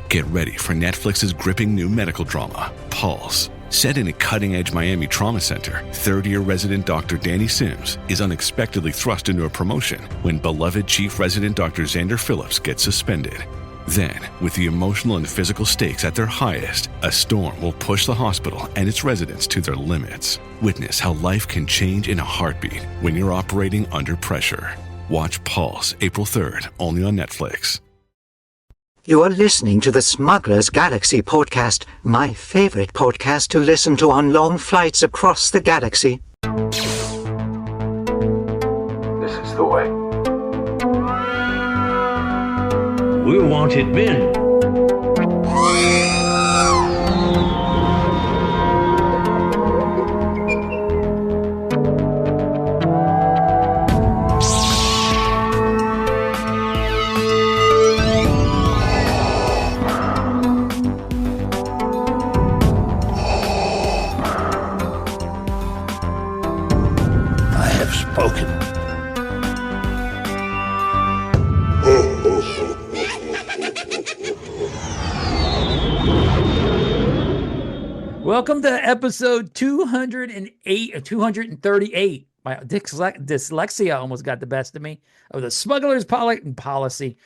Get ready for Netflix's gripping new medical drama, Pulse. Set in a cutting-edge Miami trauma center, third-year resident Dr. Danny Sims is unexpectedly thrust into a promotion when beloved chief resident Dr. Xander Phillips gets suspended. Then, with the emotional and physical stakes at their highest, a storm will push the hospital and its residents to their limits. Witness how life can change in a heartbeat when you're operating under pressure. Watch Pulse April 3rd, only on Netflix. You are listening to the Smuggler's Galaxy podcast, my favorite podcast to listen to on long flights across the galaxy. This is the way. We're wanted men. Welcome to episode 208 or 238. My dyslexia almost got the best of me of the Smuggler's Policy.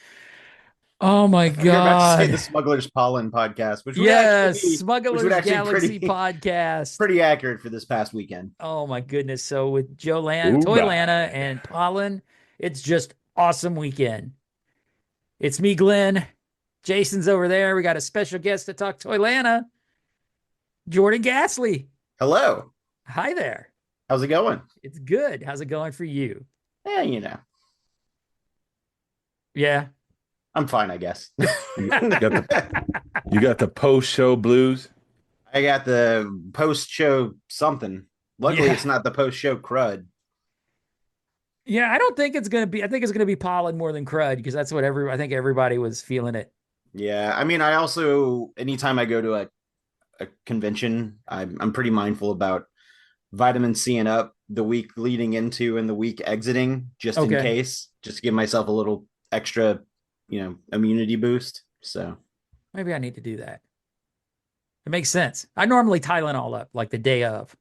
Oh my God. You're about to say the Smuggler's Pollen podcast, which Smuggler's Galaxy podcast. Pretty accurate for this past weekend. Oh my goodness. So with Toylanta and Pollen, it's just awesome weekend. It's me, Glenn. Jason's over there. We got a special guest to talk Toylanta. Jordan Ghastly. Hello. Hi there. How's it going? It's good. How's it going for you? Yeah. Yeah. I'm fine, I guess. You got the post-show blues? I got the post-show something. Luckily, It's not the post-show crud. Yeah, I don't think it's going to be. I think it's going to be pollen more than crud because that's what I think everybody was feeling it. Yeah. I mean, I also, anytime I go to a convention, I'm pretty mindful about vitamin C and up the week leading into and the week exiting, just in case, just to give myself a little extra, immunity boost. So maybe I need to do that. It makes sense. I normally Tylenol up like the day of,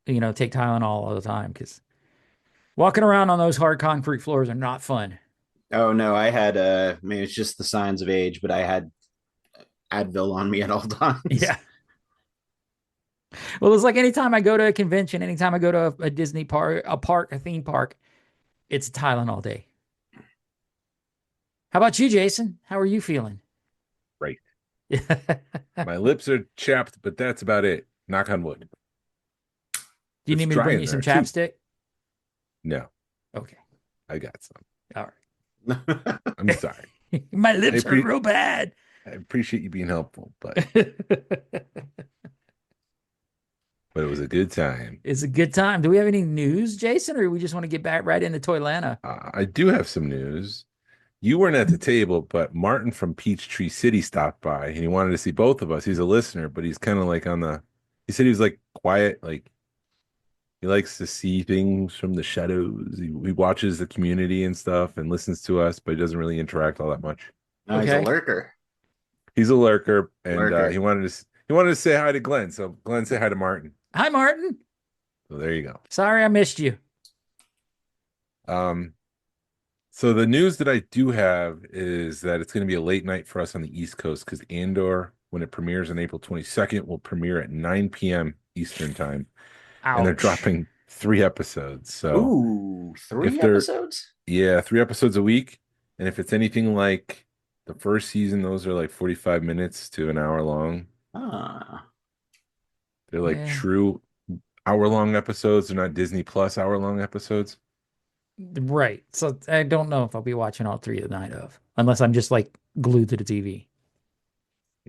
take Tylenol all the time because walking around on those hard concrete floors are not fun. Oh no, I had maybe it's just the signs of age, but I had Advil on me at all times. Yeah. Well, it's like anytime I go to a convention, anytime I go to a Disney park, a theme park, it's Tylenol day. How about you, Jason? How are you feeling? Great. My lips are chapped, but that's about it. Knock on wood. Do you need me to bring you some chapstick? No. Okay. I got some. All right. I'm sorry. My lips are real bad. I appreciate you being helpful, but but it was a good time. It's a good time. Do we have any news, Jason, or we just want to get back right into Toylanta? I do have some news. You weren't at the table, but Martin from Peachtree City stopped by, and he wanted to see both of us. He's a listener, but he's kind of like he said he was like quiet, like he likes to see things from the shadows. He watches the community and stuff and listens to us, but he doesn't really interact all that much. No, he's a lurker. He's a lurker, and he wanted to say hi to Glenn. So Glenn, say hi to Martin. Hi, Martin. So there you go. Sorry, I missed you. So the news that I do have is that it's going to be a late night for us on the East Coast because Andor, when it premieres on April 22nd, will premiere at 9 p.m. Eastern time. Ouch. And they're dropping 3 episodes. So 3 episodes? Yeah, 3 episodes a week. And if it's anything like the first season, those are like 45 minutes to an hour long. They're like true hour-long episodes. They're not Disney Plus hour-long episodes. Right. So I don't know if I'll be watching all 3 the night of, unless I'm just like glued to the TV.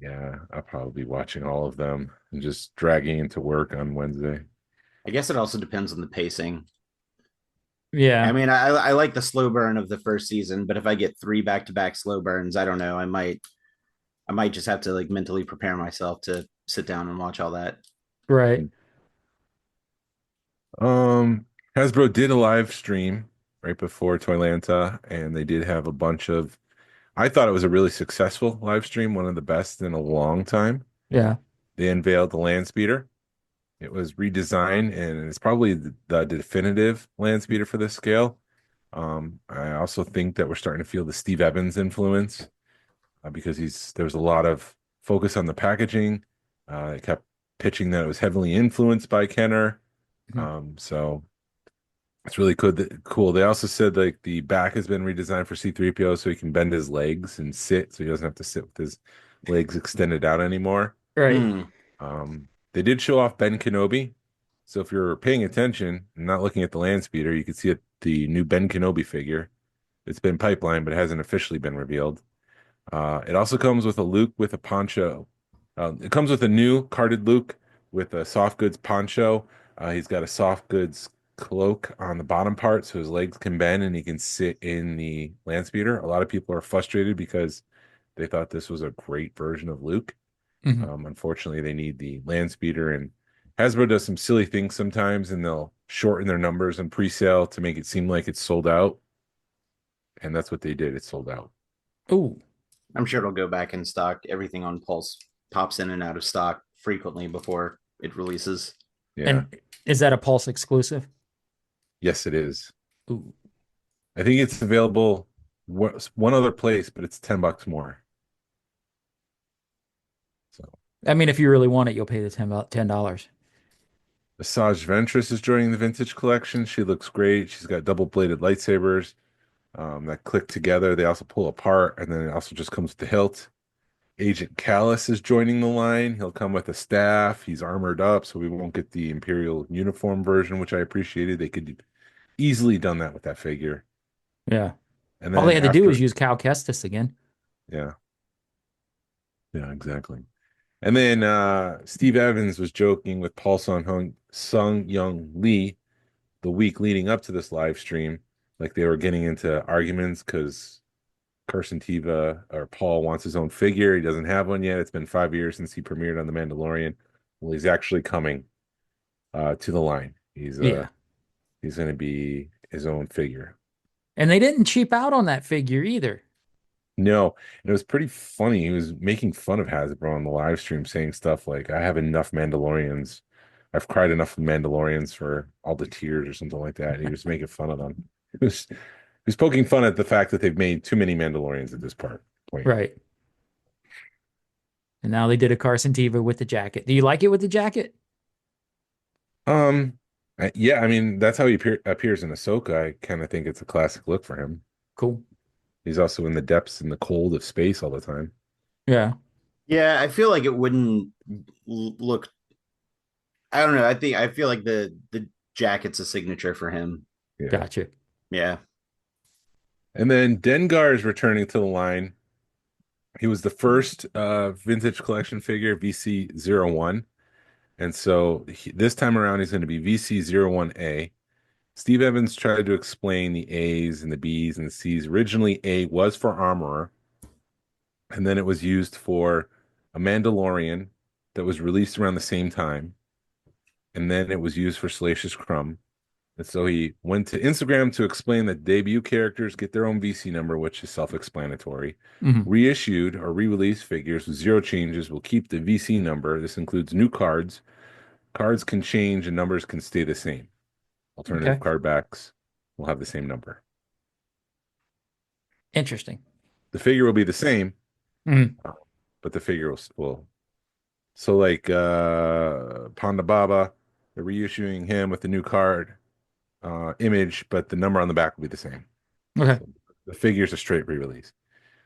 Yeah, I'll probably be watching all of them and just dragging into work on Wednesday. I guess it also depends on the pacing. Yeah. I mean, I like the slow burn of the first season, but if I get 3 back-to-back slow burns, I don't know. I might just have to like mentally prepare myself to sit down and watch all that. Right. Hasbro did a live stream right before Toylanta, and they did have a bunch of I thought it was a really successful live stream, one of the best in a long time. Yeah. They unveiled the land speeder. It was redesigned, and it's probably the definitive land speeder for this scale. I also think that we're starting to feel the Steve Evans influence because there was a lot of focus on the packaging. They kept pitching that it was heavily influenced by Kenner. So it's really cool. They also said like the back has been redesigned for C-3PO so he can bend his legs and sit, so he doesn't have to sit with his legs extended out anymore. Right. They did show off Ben Kenobi. So if you're paying attention and not looking at the land speeder, you can see the new Ben Kenobi figure. It's been pipelined, but it hasn't officially been revealed. It also comes with a Luke with a poncho. It comes with a new carded Luke with a soft goods poncho. He's got a soft goods cloak on the bottom part so his legs can bend and he can sit in the land speeder. A lot of people are frustrated because they thought this was a great version of Luke. Unfortunately, they need the land speeder, and Hasbro does some silly things sometimes, and they'll shorten their numbers on pre-sale to make it seem like it's sold out. And that's what they did. It's sold out. Ooh. I'm sure it'll go back in stock. Everything on Pulse pops in and out of stock frequently before it releases. Yeah. And is that a Pulse exclusive? Yes, it is. Ooh. I think it's available one other place, but it's $10 more. So, I mean, if you really want it, you'll pay the $10. Asajj Ventress is joining the vintage collection. She looks great. She's got double-bladed lightsabers that click together. They also pull apart, and then it also just comes with the hilt. Agent Callus is joining the line. He'll come with a staff. He's armored up, so we won't get the Imperial uniform version, which I appreciated. They could easily done that with that figure. Yeah. And then all they had to do was use Cal Kestis again. Yeah. Yeah, exactly. And then Steve Evans was joking with Paul Sung Young Lee the week leading up to this live stream, like they were getting into arguments because Carson Teva or Paul wants his own figure. He doesn't have one yet. It's been 5 years since he premiered on The Mandalorian. Well, he's actually coming to the line. He's going to be his own figure. And they didn't cheap out on that figure either. No, and it was pretty funny. He was making fun of Hasbro on the live stream, saying stuff like, I have enough Mandalorians. I've cried enough with Mandalorians for all the tears or something like that. And he was making fun of them. He was poking fun at the fact that they've made too many Mandalorians at this point. Right. And now they did a Carson Teva with the jacket. Do you like it with the jacket? Yeah, I mean, that's how he appears in Ahsoka. I kind of think it's a classic look for him. Cool. He's also in the depths and the cold of space all the time. Yeah. Yeah, I feel like it wouldn't look. I don't know. I feel like the jacket's a signature for him. Yeah. Gotcha. Yeah. And then Dengar is returning to the line. He was the first vintage collection figure, VC01. And so this time around, he's going to be VC01A. Steve Evans tried to explain the A's and the B's and the C's. Originally, A was for Armorer, and then it was used for a Mandalorian that was released around the same time, and then it was used for Salacious Crumb. And so he went to Instagram to explain that debut characters get their own VC number, which is self-explanatory. Reissued or re-released figures with 0 changes will keep the VC number. This includes new cards. Cards can change and numbers can stay the same. Alternative card backs will have the same number. Interesting. The figure will be the same, but the figure will. So like Ponda Baba, they're reissuing him with the new card image, but the number on the back will be the same. Okay. So the figure's a straight re-release.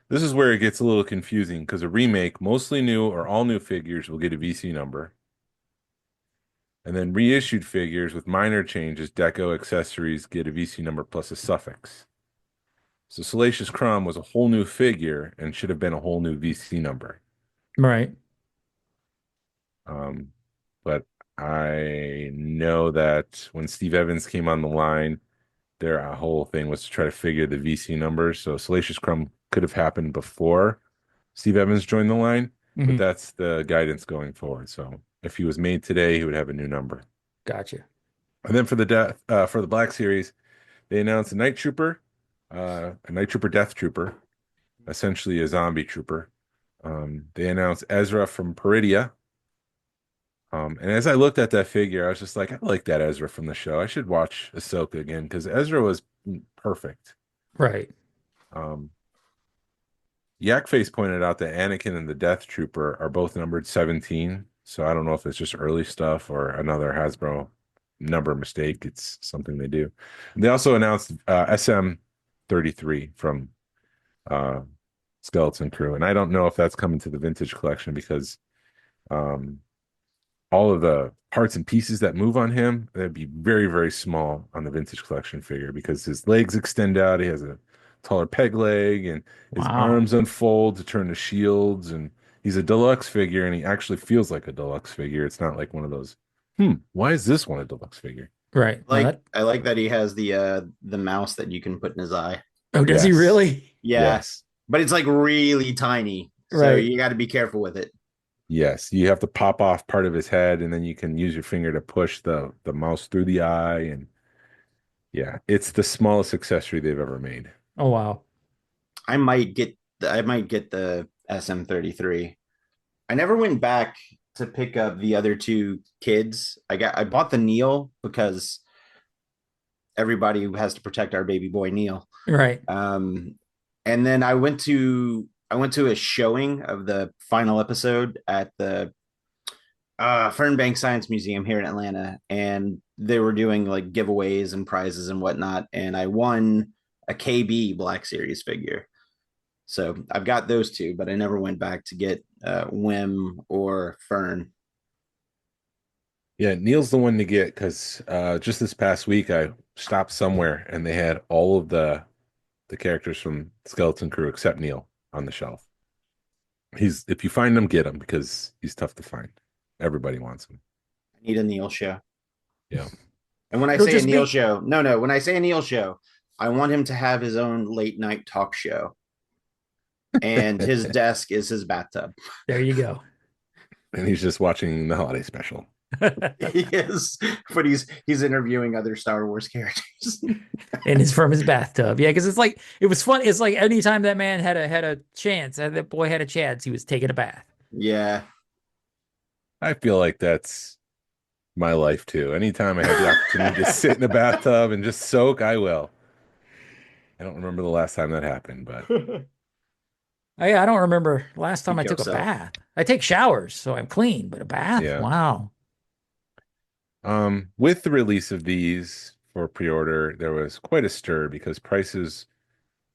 This is where it gets a little confusing because a remake, mostly new or all new figures will get a VC number. And then reissued figures with minor changes, deco, accessories, get a VC number plus a suffix. So Salacious Crumb was a whole new figure and should have been a whole new VC number. Right. But I know that when Steve Evans came on the line, their whole thing was to try to figure the VC numbers. So Salacious Crumb could have happened before Steve Evans joined the line, but that's the guidance going forward. So if he was made today, he would have a new number. Gotcha. And then for the Black Series, they announced a Night Trooper Death Trooper. essentially a zombie trooper. They announced Ezra from Peridia. And as I looked at that figure, I was just like, I like that Ezra from the show. I should watch Ahsoka again because Ezra was perfect. Right. Yakface pointed out that Anakin and the Death Trooper are both numbered 17. So I don't know if it's just early stuff or another Hasbro number mistake. It's something they do. And they also announced SM-33 from Skeleton Crew. And I don't know if that's coming to the vintage collection because all of the parts and pieces that move on him, that'd be very, very small on the vintage collection figure because his legs extend out. He has a taller peg leg and his arms unfold to turn to shields. And he's a deluxe figure and he actually feels like a deluxe figure. It's not like one of those, why is this one a deluxe figure? Right. I like that he has the mouse that you can put in his eye. Oh, does he really? Yes. But it's like really tiny. So you got to be careful with it. Yes, you have to pop off part of his head, and then you can use your finger to push the mouse through the eye. And yeah, it's the smallest accessory they've ever made. Oh wow! I might get the SM-33. I never went back to pick up the other two kids. I bought the Neil because everybody has to protect our baby boy Neil. Right. And then I went to a showing of the final episode at the Fernbank Science Museum here in Atlanta, and they were doing like giveaways and prizes and whatnot, and I won a KB Black Series figure. So I've got those two, but I never went back to get Wim or Fern. Yeah, Neil's the one to get because just this past week I stopped somewhere and they had all of the characters from Skeleton Crew except Neil on the shelf. If you find him, get him because he's tough to find. Everybody wants him. I need a Neil show. Yeah. And when I say a Neil show, when I say a Neil show, I want him to have his own late night talk show. And his desk is his bathtub. There you go. And he's just watching the holiday special. He is, but he's interviewing other Star Wars characters. And it's from his bathtub. Yeah, because it was fun. It's like anytime that man had a chance, that boy had a chance, he was taking a bath. Yeah. I feel like that's my life too. Anytime I have the opportunity to sit in a bathtub and just soak, I will. I don't remember the last time that happened, but I don't remember last time I took a bath. I take showers, so I'm clean, but a bath? Yeah. Wow. With the release of these for pre-order, there was quite a stir because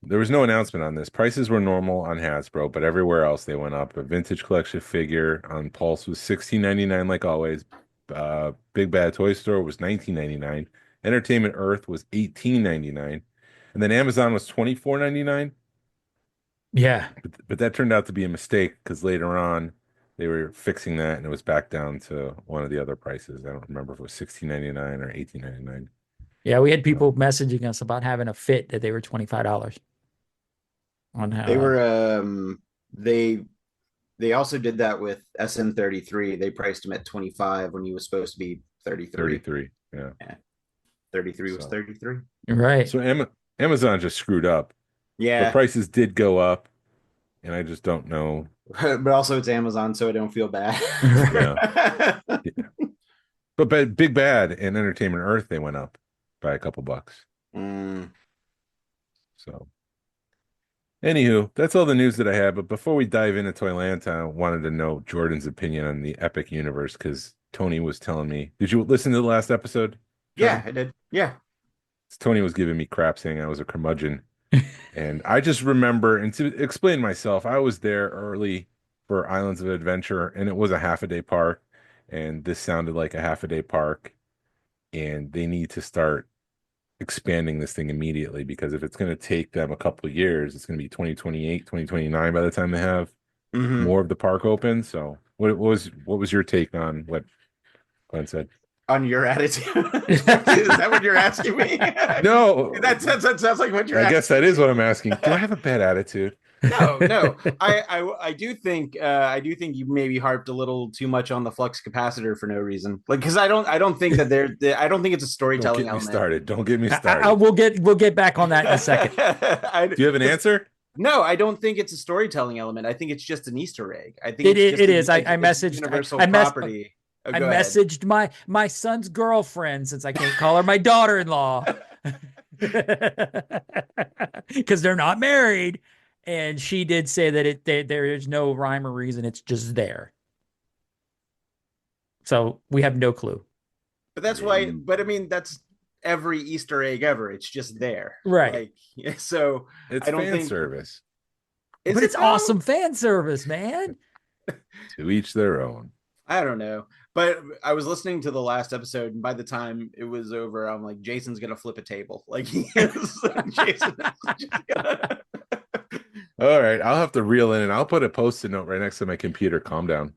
there was no announcement on this. Prices were normal on Hasbro, but everywhere else they went up. A vintage collection figure on Pulse was $16.99 like always. Big Bad Toy Store was $19.99. Entertainment Earth was $18.99. And then Amazon was $24.99. Yeah. But that turned out to be a mistake because later on they were fixing that and it was back down to one of the other prices. I don't remember if it was $16.99 or $18.99. Yeah, we had people messaging us about having a fit that they were $25 on how they were they also did that with SM-33. They priced him at 25 when he was supposed to be 33. 33, yeah. 33 was 33. Right. So Amazon just screwed up. Yeah. The prices did go up, and I just don't know. But also it's Amazon, so I don't feel bad. Yeah. Yeah. But Big Bad and Entertainment Earth, they went up by a couple bucks. So, anywho, that's all the news that I have. But before we dive into Toylanta, I wanted to know Jordan's opinion on the Epic Universe because Tony was telling me. Did you listen to the last episode, Jordan? Yeah, I did. Yeah. Tony was giving me crap saying I was a curmudgeon. And I just remember, and to explain myself, I was there early for Islands of Adventure, and it was a half-a-day park, and this sounded like a half-a-day park, and they need to start expanding this thing immediately, because if it's going to take them a couple of years, it's going to be 2028, 2029 by the time they have more of the park open. So what was your take on what Glenn said? On your attitude? Is that what you're asking me? No. That sounds like what you're asking. I guess that is what I'm asking. Do I have a bad attitude? No. I do think you maybe harped a little too much on the flux capacitor for no reason. Like, because I don't think that I don't think it's a storytelling Don't get me started. We'll get back on that in a second. Do you have an answer? No, I don't think it's a storytelling element. I think it's just an Easter egg. I think It it's is. just It is. I it's a messaged. universal I mess. property. Oh, I go ahead. messaged my son's girlfriend, since I can't call her my daughter-in-law, because they're not married, and she did say that there is no rhyme or reason. It's just there. So we have no clue. But that's why. But I mean, that's every Easter egg ever. It's just there, Right? Like, so It's I don't fan think service. But it's awesome fan service, man. To each their own. I don't know. But I was listening to the last episode, and by the time it was over, I'm like, Jason's gonna flip a table. Like he is. Jason is just gonna... All right, I'll have to reel in, and I'll put a post-it note right next to my computer. Calm down.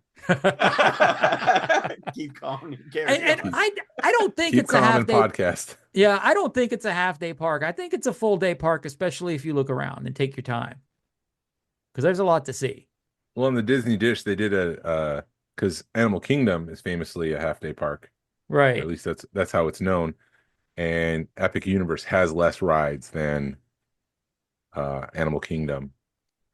Keep calm. And I don't think Keep it's a calm half and day podcast. Yeah, I don't think it's a half day park. I think it's a full day park, especially if you look around and take your time, because there's a lot to see. Well, on the Disney Dish, they did because Animal Kingdom is famously a half-day park. Right. Or at least that's how it's known. And Epic Universe has less rides than Animal Kingdom.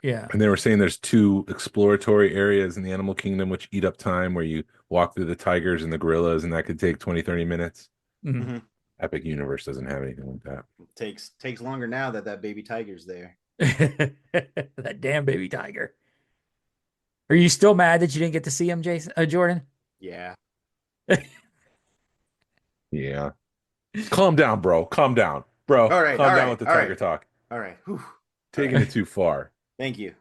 Yeah. And they were saying there's 2 exploratory areas in the Animal Kingdom which eat up time, where you walk through the tigers and the gorillas, and that could take 20-30 minutes. Mm-hmm. Epic Universe doesn't have anything like that. Takes longer now that baby tiger's there. That damn baby tiger. Are you still mad that you didn't get to see him, Jordan? Yeah. Yeah. Calm down, bro. Calm down, bro. All right. Calm down with the tiger talk. All right. Whew. Taking it too far. Thank you.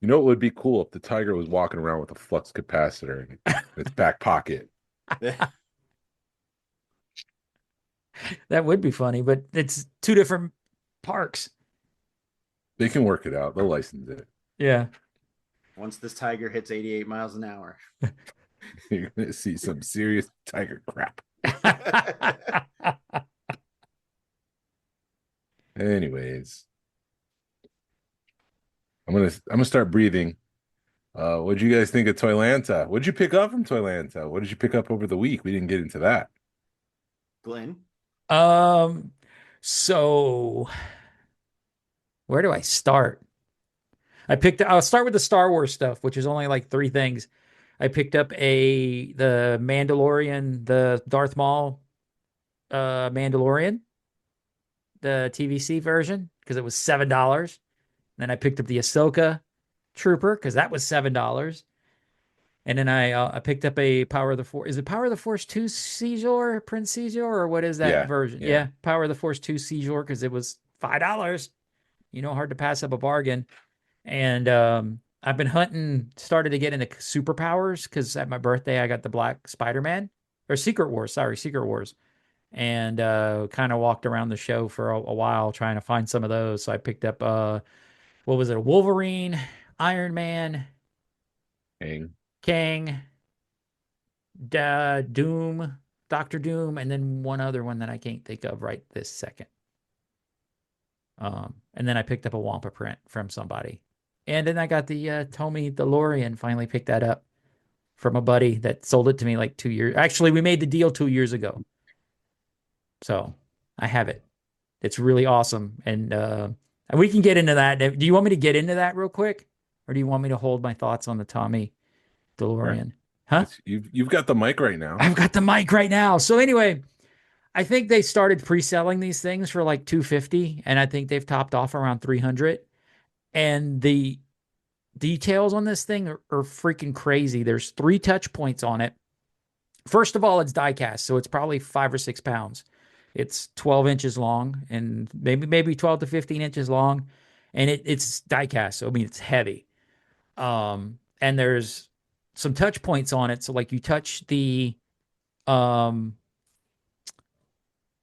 You know what would be cool if the tiger was walking around with a flux capacitor in its back pocket? That would be funny, but it's 2 different parks. They can work it out. They'll license it. Yeah. Once this tiger hits 88 miles an hour, you're going to see some serious tiger crap. Anyways, I'm gonna start breathing. What'd you guys think of Toylanta? What'd you pick up from Toylanta? What did you pick up over the week? We didn't get into that. Glenn. So where do I start? I'll start with the Star Wars stuff, which is only like 3 things. I picked up the Mandalorian, the Darth Maul Mandalorian, the TVC version, because it was $7. Then I picked up the Ahsoka Trooper, because that was $7. And then I picked up a Power of the Force. Is it Power of the Force 2 Seizure, Prince Seizure, or what is that version? Yeah, Power of the Force 2 Seizure, because it was $5. Hard to pass up a bargain. And I've been started to get into superpowers, because at my birthday I got the Black Spider-Man, or Secret Wars, and kind of walked around the show for a while trying to find some of those. So I picked up what was it? A Wolverine, Iron Man, Kang, Doom, Doctor Doom, and then one other one that I can't think of right this second. And then I picked up a Wampa print from somebody. And then I got the Tommy DeLorean, finally picked that up from a buddy that sold it to me like 2 years. Actually, we made the deal 2 years ago. So I have it. It's really awesome. And we can get into that. Do you want me to get into that real quick? Or do you want me to hold my thoughts on the Tommy DeLorean? Huh? You've got the mic right now. I've got the mic right now. So anyway, I think they started pre-selling these things for like $250, and I think they've topped off around $300. And the details on this thing are freaking crazy. There's 3 touch points on it. First of all, it's die cast, so it's probably 5 or 6 pounds. It's 12 inches long, and maybe 12 to 15 inches long, and it's die cast. So I mean, it's heavy. And there's some touch points on it. So like you touch the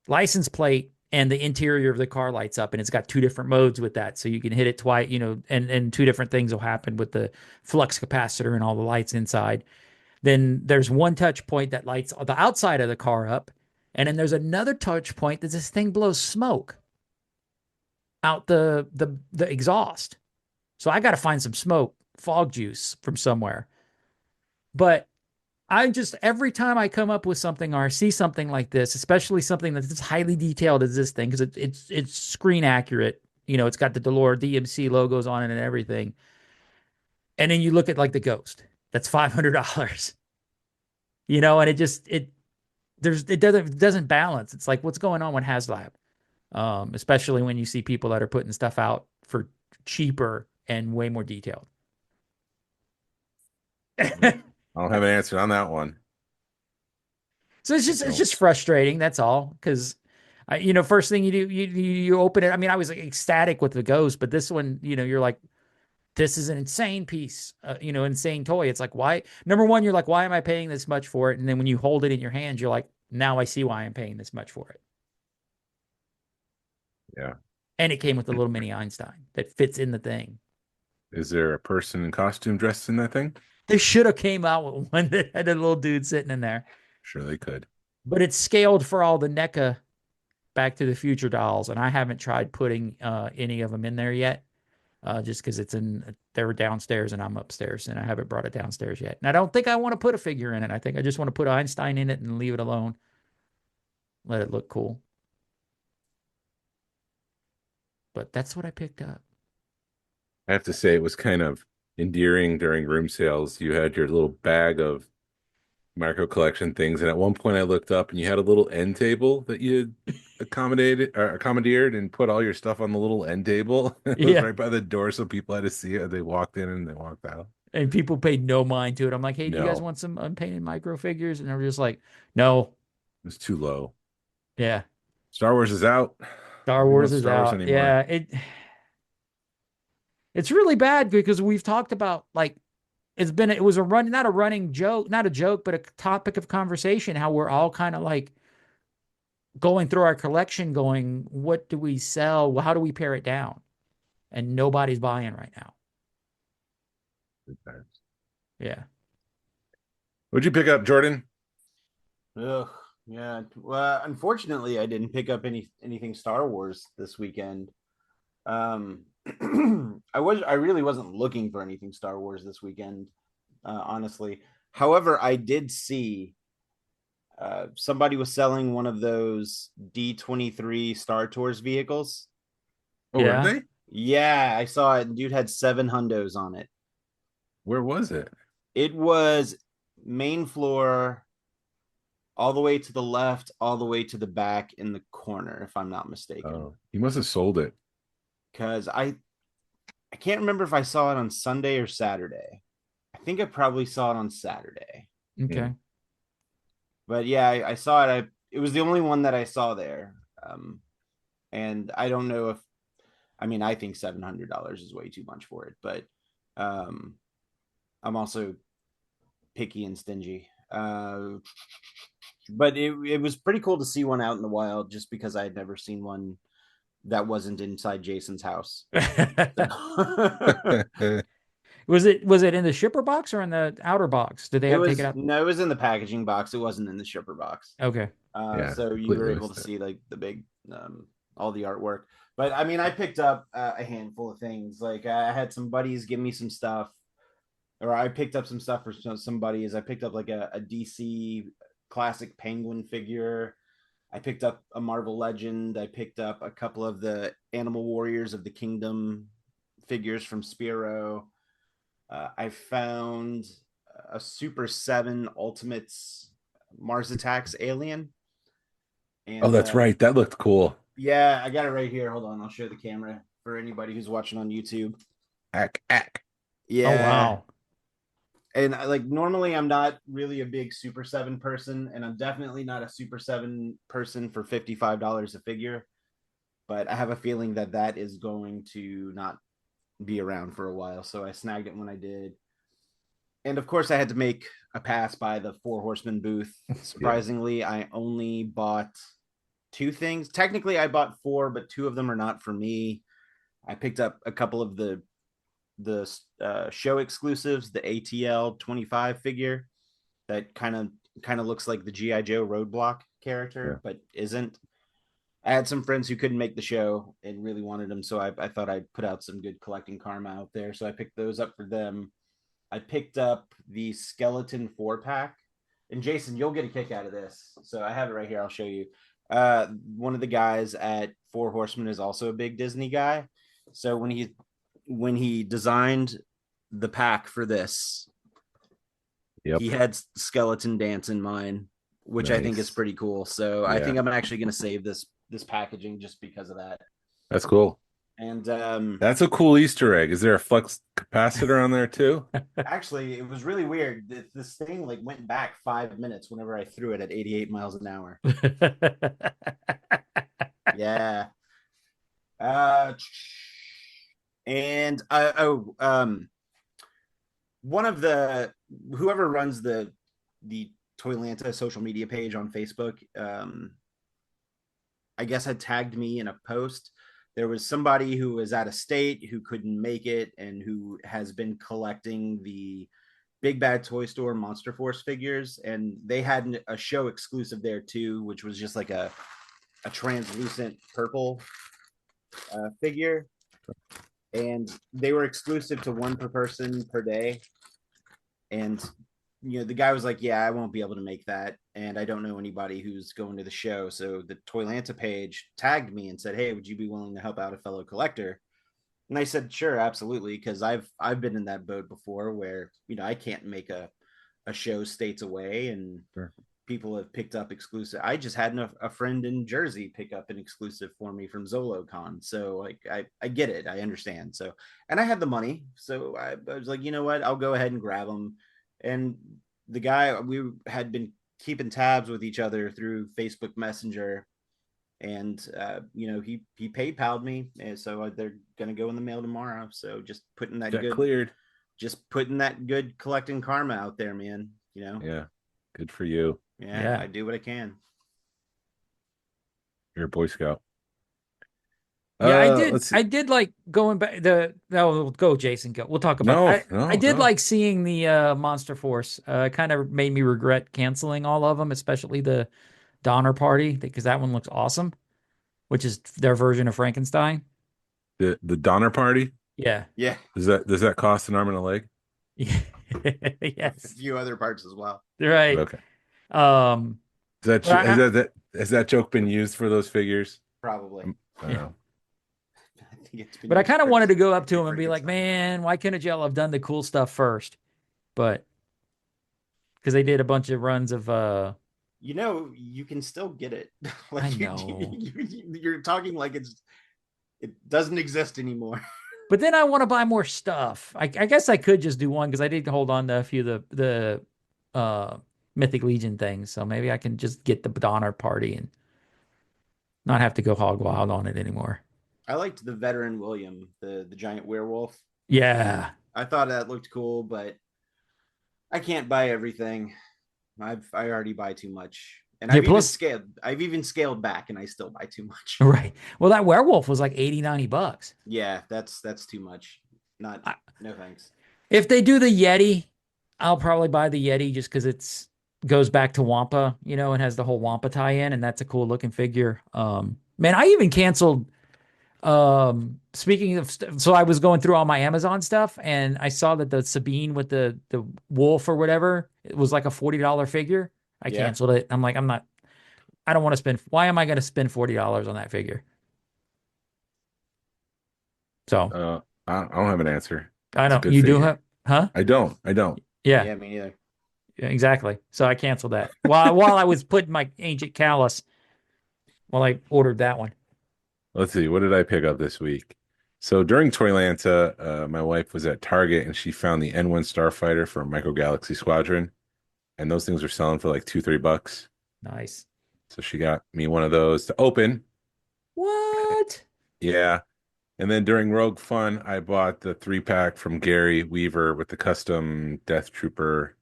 license plate, and the interior of the car lights up, and it's got 2 different modes with that. So you can hit it twice, and 2 different things will happen with the flux capacitor and all the lights inside. Then there's one touch point that lights the outside of the car up. And then there's another touch point that this thing blows smoke out the exhaust. So I got to find some fog juice from somewhere. But every time I come up with something or I see something like this, especially something that's as highly detailed as this thing, because it's screen accurate It's got the Delore DMC logos on it and everything. And then you look at like the Ghost, that's $500, and it doesn't balance. It's like, what's going on with HasLab? Especially when you see people that are putting stuff out for cheaper and way more detailed. I don't have an answer on that one. So it's just frustrating. That's all. Because, first thing you do, you open it. I mean, I was like ecstatic with the Ghost, but this one, you're like, this is an insane piece, insane toy. It's like, why? Number one, you're like, why am I paying this much for it? And then when you hold it in your hands, you're like, now I see why I'm paying this much for it. Yeah. And it came with a little mini Einstein that fits in the thing. Is there a person in costume dressed in that thing? They should have came out with one that had a little dude sitting in there. Sure, they could. But it's scaled for all the NECA Back to the Future dolls, and I haven't tried putting any of them in there yet, just because they're downstairs and I'm upstairs, and I haven't brought it downstairs yet. And I don't think I want to put a figure in it. I think I just want to put Einstein in it and leave it alone. Let it look cool. But that's what I picked up. I have to say, it was kind of endearing during room sales. You had your little bag of micro collection things, and at one point I looked up and you had a little end table that you commandeered and put all your stuff on the little end table. It was right by the door, so people had to see it. They walked in and they walked out, and people paid no mind to it. I'm like, hey, do you guys want some unpainted micro figures? And they were just like, no, it's too low. Yeah, Star Wars is out. Star Wars is out. Yeah, it's really bad because we've talked about, like, it was not a running joke, not a joke, but a topic of conversation, how we're all kind of like going through our collection going, what do we sell? How do we pare it down? And nobody's buying right now. Yeah. What'd you pick up, Jordan? Ugh, yeah. Well, unfortunately, I didn't pick up anything Star Wars this weekend. I really wasn't looking for anything Star Wars this weekend, honestly. However, I did see somebody was selling one of those D23 Star Tours vehicles. Oh, yeah. Were they? Yeah, I saw it. Dude had 7 hundos on it. Where was it? It was main floor, all the way to the left, all the way to the back in the corner, if I'm not mistaken. Oh, he must have sold it. Because I can't remember if I saw it on Sunday or Saturday. I think I probably saw it on Saturday. Okay. But yeah, I saw it. It was the only one that I saw there. And I don't know if, I think $700 is way too much for it, but I'm also picky and stingy. But it was pretty cool to see one out in the wild, just because I had never seen one that wasn't inside Jason's house. Was it in the shipper box or in the outer box? Did they have to take it out? No, it was in the packaging box. It wasn't in the shipper box. Okay. So you were able to see like the big, all the artwork. But I picked up a handful of things. Like I had some buddies give me some stuff, or I picked up some stuff for some buddies. I picked up like a DC classic Penguin figure. I picked up a Marvel Legend. I picked up a couple of the Animal Warriors of the Kingdom figures from Spiro. I found a Super 7 Ultimates Mars Attacks Alien. And, that's right. That looked cool. Yeah, I got it right here. Hold on. I'll show the camera for anybody who's watching on YouTube. Ack. Yeah. Oh, wow. And normally I'm not really a big Super 7 person, and I'm definitely not a Super 7 person for $55 a figure. But I have a feeling that is going to not be around for a while, so I snagged it when I did. And of course I had to make a pass by the Four Horsemen booth. Surprisingly, I only bought 2 things. Technically I bought 4, but 2 of them are not for me. I picked up a couple of the show exclusives, the ATL 25 figure that kind of looks like the G.I. Joe Roadblock character, but isn't. I had some friends who couldn't make the show and really wanted them, so I thought I'd put out some good collecting karma out there. So I picked those up for them. I picked up the Skeleton 4-pack. And Jason, you'll get a kick out of this. So I have it right here. I'll show you. One of the guys at Four Horsemen is also a big Disney guy. So when he designed the pack for this, Yep. he had Skeleton Dance in mind, which I think is Nice. pretty cool. So I Yeah. think I'm actually going to save this packaging just because of that. That's cool. And That's a cool Easter egg. Is there a flux capacitor on there too? actually, it was really weird. This thing like went back 5 minutes whenever I threw it at 88 miles an hour. Yeah. Uh, and one of the whoever runs the Toylanta social media page on Facebook, I guess had tagged me in a post. There was somebody who was out of state who couldn't make it and who has been collecting the Big Bad Toy Store Monster Force figures, and they had a show exclusive there too, which was just like a translucent purple figure, and they were exclusive to one per person per day. And the guy was like, "Yeah, I won't be able to make that, and I don't know anybody who's going to the show." So the Toylanta page tagged me and said, "Hey, would you be willing to help out a fellow collector?" And I said, "Sure, absolutely," because I've been in that boat before where I can't make a show states away, and Sure. people have picked up exclusive. I just had a friend in Jersey pick up an exclusive for me from ZoloCon. So like I get it. I understand. So, and I had the money. So I was like, you know what? I'll go ahead and grab them. And the guy, we had been keeping tabs with each other through Facebook Messenger. And he PayPal'd me, and so they're gonna go in the mail tomorrow. So just putting that Got good, cleared. just putting that good collecting karma out there, man. Yeah. Good for you. Yeah. I do what I can. You're a Boy Scout. Yeah, Let's see. I did like going back no, go Jason, go. We'll talk about No, I no, did no. like seeing the Monster Force. Kind of made me regret canceling all of them, especially the Donner Party, because that one looks awesome, which is their version of Frankenstein. The Donner Party. Yeah. Yeah. Does that cost an arm and a leg? A Yes. few other parts as well. Right. Okay. Um Has but that, has that joke been used for those figures? Probably. I don't know. I think it's been But I used kind of for wanted to go up to him and be like, Frankenstein. man, why couldn't y'all have done the cool stuff first? But because they did a bunch of runs of You can still get it. I Like know. you're talking like it doesn't exist anymore. But then I want to buy more stuff. I guess I could just do one because I did hold on to a few of the Mythic Legion things. So maybe I can just get the Donner Party and not have to go hog wild on it anymore. I liked the veteran William, the giant werewolf. Yeah. I thought that looked cool, but I can't buy everything. I already buy too much. And Yeah. Plus, I've even scaled back and I still buy too much. right. Well, that werewolf was like 80, $90. Yeah, that's too much. Not I, No thanks. if they do the Yeti, I'll probably buy the Yeti just because it's goes back to Wampa, and has the whole Wampa tie-in, and that's a cool looking figure. Man, I even canceled. Speaking of, so I was going through all my Amazon stuff, and I saw that the Sabine with the wolf or whatever, it was like a $40 figure. I Yeah. canceled it. I'm like, I don't want to spend. Why am I going to spend $40 on that figure? So I don't have an answer. I It's a know good you do figure. have, huh? I don't. Yeah. Yeah, me neither. Yeah, exactly. So I canceled that while I was putting my Ancient Callus while I ordered that one. Let's see. What did I pick up this week? So during Toylanta, my wife was at Target and she found the N1 Starfighter for Micro Galaxy Squadron, and those things were selling for like $2-3. Nice. So she got me one of those to open. What? Yeah. And then during Rogue Fun, I bought the 3-pack from Gary Weaver with the custom Death Trooper.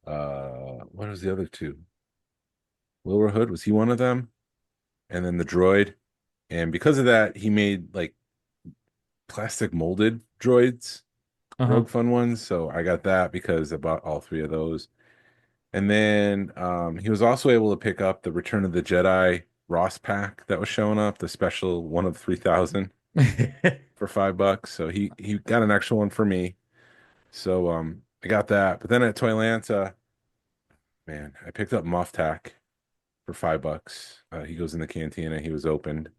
What was the other two? Wilbur Hood, was he one of them? And then the droid. And because of that, he made like plastic molded droids, Rogue Fun ones. So I got that because I bought all 3 of those. And then he was also able to pick up the Return of the Jedi Ross pack that was showing up, the special one of 3,000 for $5. So he got an extra one for me. So I got that. But then at Toylanta, man, I picked up Moff Tack for $5. He goes in the cantina. He was opened.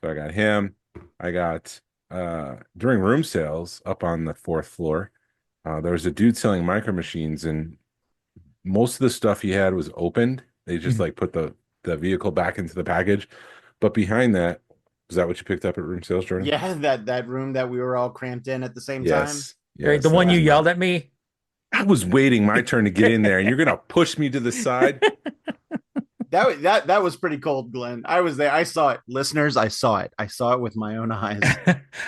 So I got him. I got during room sales up on the 4th floor, there was a dude selling micro machines, and most of the stuff he had was opened. They just like put the vehicle back into the package. But behind that, was that what you picked up at room sales, Jordan? Yeah, that room that we were all cramped in at the same time. Yes, Right, the one you yelled at me. I was waiting my turn to get in there, and you're gonna push me to the side. That was pretty cold, Glenn. I was there. I saw it. Listeners, I saw it. I saw it with my own eyes.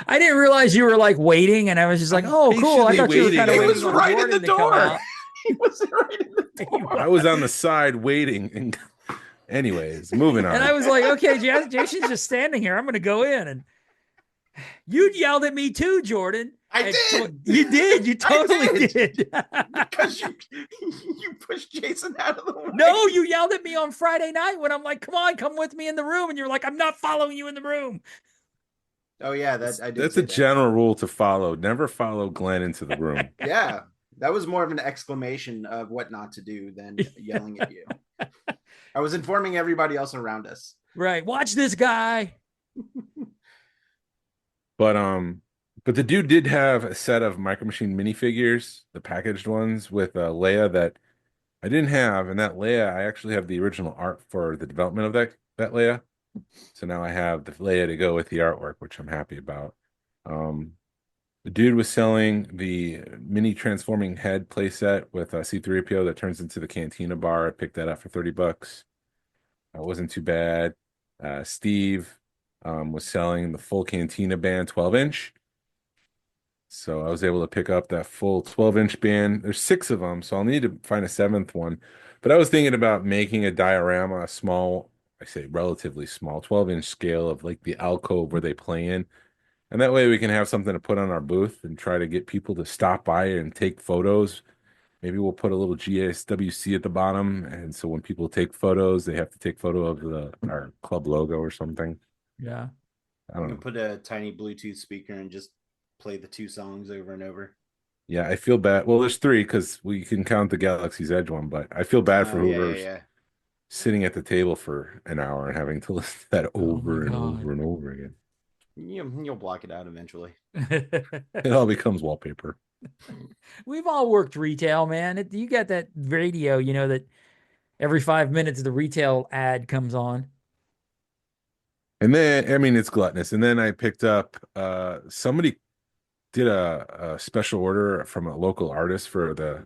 I didn't realize you were like waiting, and I was just like, "Oh, cool." I thought you were kind of He waiting was right in the door. He was right in the door. I was on the side waiting. And anyways, moving on. And I was like, "Okay, Jason's just standing here. I'm going to go in." And you yelled at me too, Jordan. I did. You did. You totally did. Because you pushed Jason out of the way. No, you yelled at me on Friday night when I'm like, "Come on, come with me in the room," and you're like, "I'm not following you in the room." Oh yeah, that's a general rule to follow. Never follow Glenn into the room. Yeah, that was more of an exclamation of what not to do than yelling at you. I was informing everybody else around us. Right, watch this guy. But the dude did have a set of Micro Machine minifigures, the packaged ones with Leia that I didn't have, and that Leia I actually have the original art for the development of that Leia. So now I have the Leia to go with the artwork, which I'm happy about. The dude was selling the mini transforming head playset with a C-3PO that turns into the Cantina bar. I picked that up for $30. It wasn't too bad. Steve was selling the full Cantina band 12-inch. So I was able to pick up that full 12-inch band. There's 6 of them, so I'll need to find a 7th one. But I was thinking about making a diorama, a small, I say relatively small, 12-inch scale of like the alcove where they play in. And that way we can have something to put on our booth and try to get people to stop by and take photos. Maybe we'll put a little GSWC at the bottom. And so when people take photos, they have to take photo of our club logo or something. Yeah. I don't know. Put a tiny Bluetooth speaker and just play the 2 songs over and over. Yeah, I feel bad. Well, there's 3 because we can count the Galaxy's Edge one, but I feel bad for whoever's sitting at the table for an hour and having to listen to that over and over and over again. You'll block it out eventually. It all becomes wallpaper. We've all worked retail, man. You got that radio, that every 5 minutes the retail ad comes on. And then, I mean, it's gluttonous. And then I picked up, somebody did a special order from a local artist for the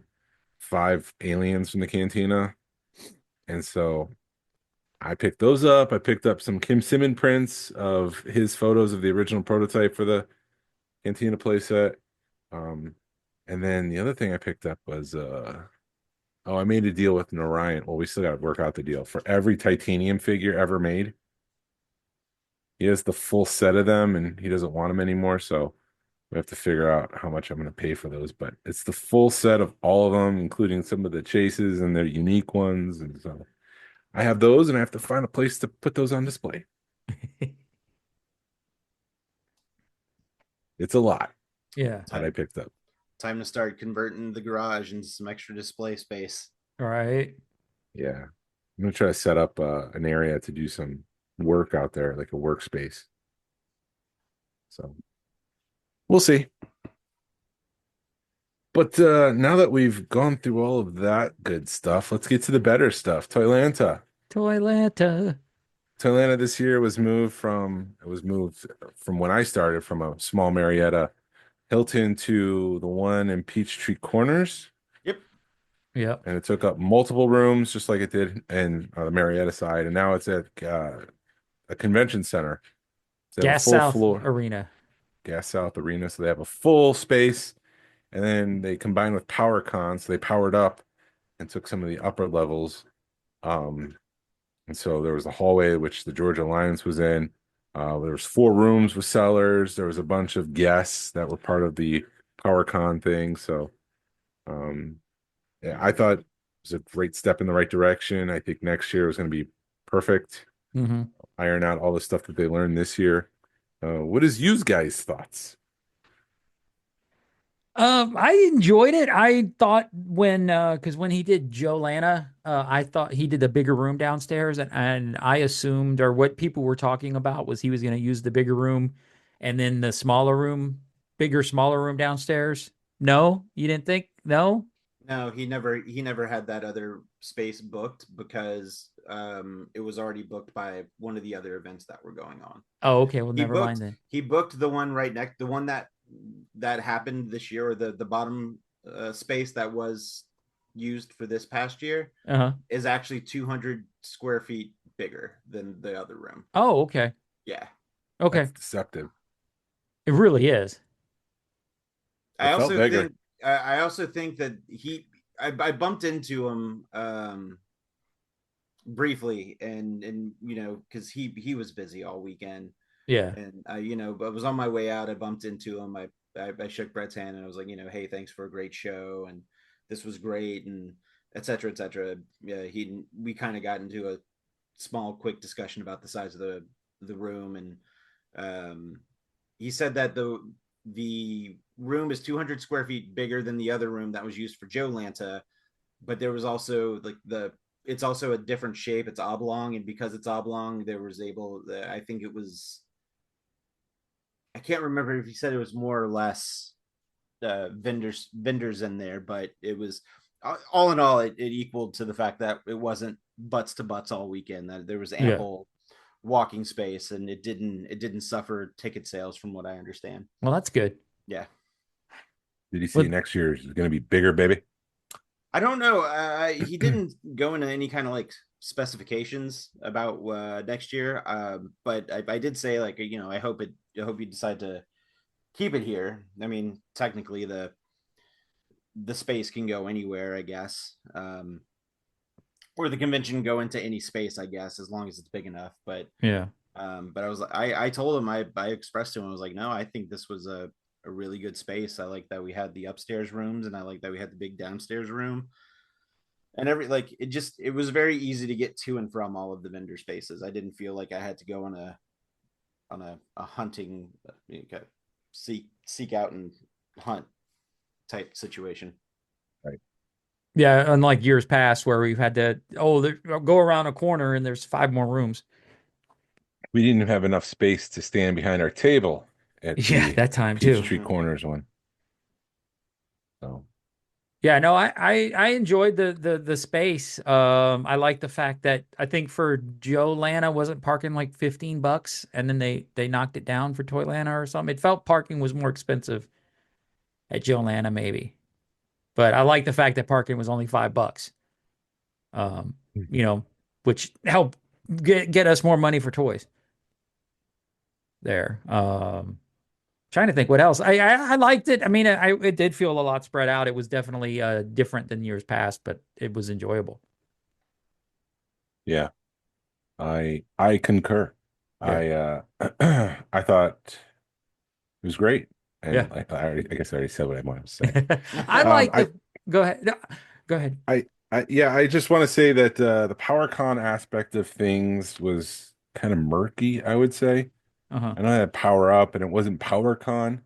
5 aliens from the Cantina. And so I picked those up. I picked up some Kim Simon prints of his photos of the original prototype for the Cantina playset. And then the other thing I picked up was, I made a deal with Narayan. Well, we still got to work out the deal. For every titanium figure ever made, he has the full set of them and he doesn't want them anymore. So we have to figure out how much I'm going to pay for those. But it's the full set of all of them, including some of the chases and their unique ones. And so I have those and I have to find a place to put those on display. It's a lot. Yeah. That I picked up. Time to start converting the garage into some extra display space. All right. Yeah. I'm going to try to set up an area to do some work out there, like a workspace. So we'll see. But now that we've gone through all of that good stuff, let's get to the better stuff. Toylanta this year was moved from when I started from a small Marietta Hilton to the one in Peachtree Corners. Yep. And it took up multiple rooms, just like it did in the Marietta side. And now it's at a convention center. Gas South Arena. Gas South Arena. So they have a full space. And then they combined with PowerCon. So they powered up and took some of the upper levels. And so there was the hallway, which the Georgia Alliance was in. There was 4 rooms with cellars. There was a bunch of guests that were part of the PowerCon thing. So, yeah, I thought it was a great step in the right direction. I think next year is going to be perfect. Mm-hmm. Iron out all the stuff that they learned this year. What is you guys' thoughts? I enjoyed it. I thought because when he did Joe I thought he did the bigger room downstairs, and I assumed, or what people were talking about was he was going to use the bigger room and then the smaller room downstairs. No, you didn't think? No? No, he never had that other space booked because it was already booked by one of the other events that were going on. Oh, okay. Well, He never mind booked then. he booked the one right next, the one that happened this year, or the bottom space that was used for this past year Uh-huh. is actually 200 square feet bigger than the other room. Oh, okay. Yeah. Okay. That's deceptive. It really is. I It felt also bigger. think I also think that I bumped into him briefly, and because he was busy all weekend, Yeah. and I was on my way out. I bumped into him. I shook Brett's hand and I was like, hey, thanks for a great show, and this was great, and etc. etc. Yeah, we kind of got into a small quick discussion about the size of the room, and um he said that the room is 200 square feet bigger than the other room that was used for Joe Lanta, but there was also like it's also a different shape. It's oblong, and because it's oblong, there was I think it was, I can't remember if he said it was more or less vendors in there, but it was all in all, it equaled to the fact that it wasn't butts to butts all weekend. That there was Yeah. ample walking space, and it didn't suffer ticket sales, from what I understand. Well, that's good. Yeah. Did he see Well, next year is going to be bigger, baby? I don't know. He didn't go into any kind of like specifications about next year. But I did say, like, I hope you decide to keep it here. I mean, technically the space can go anywhere, I guess. Or the convention can go into any space, I guess, as long as it's big enough. yeah. But I was like, I told him, I expressed to him, I was like, no, I think this was a really good space. I like that we had the upstairs rooms, and I like that we had the big downstairs room, and it was very easy to get to and from all of the vendor spaces. I didn't feel like I had to go on a hunting, seek out and hunt type situation. Right. Yeah, unlike years past where we've had to go around a corner and there's 5 more rooms. We didn't have enough space to stand behind our table at Yeah, the that time too. Peachtree Corners one. So Yeah, no, I enjoyed the space. I like the fact that I think for Joe Lana wasn't parking like $15, and then they knocked it down for Toylanta or something. It felt parking was more expensive at Joe Lana maybe, but I like the fact that parking was only $5. Um, which helped get us more money for toys there. Trying to think what else. I liked it. I mean, it did feel a lot spread out. It was definitely different than years past, but it was enjoyable. I concur. Yeah. I thought it was great, Yeah. and I guess I already said what I wanted to say. I Um, like I, go ahead. No, go ahead. I just want to say that the PowerCon aspect of things was kind of murky, I would say. Uh-huh. I know I had Power Up, and it wasn't PowerCon,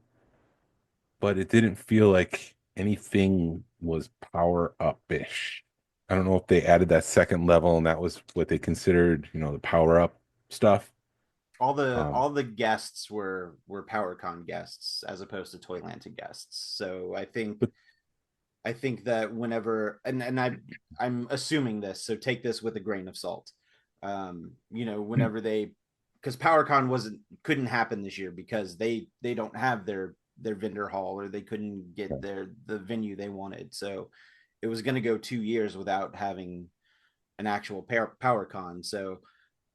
but it didn't feel like anything was Power Up-ish. I don't know if they added that second level, and that was what they considered, the Power Up stuff. All the guests were PowerCon guests as opposed to Toylanta guests. So But I think that whenever, and I'm assuming this, so take this with a grain of salt. Whenever because PowerCon couldn't happen this year because they don't have their vendor hall, or they couldn't get the venue they wanted. So it was going to go 2 years without having an actual PowerCon. So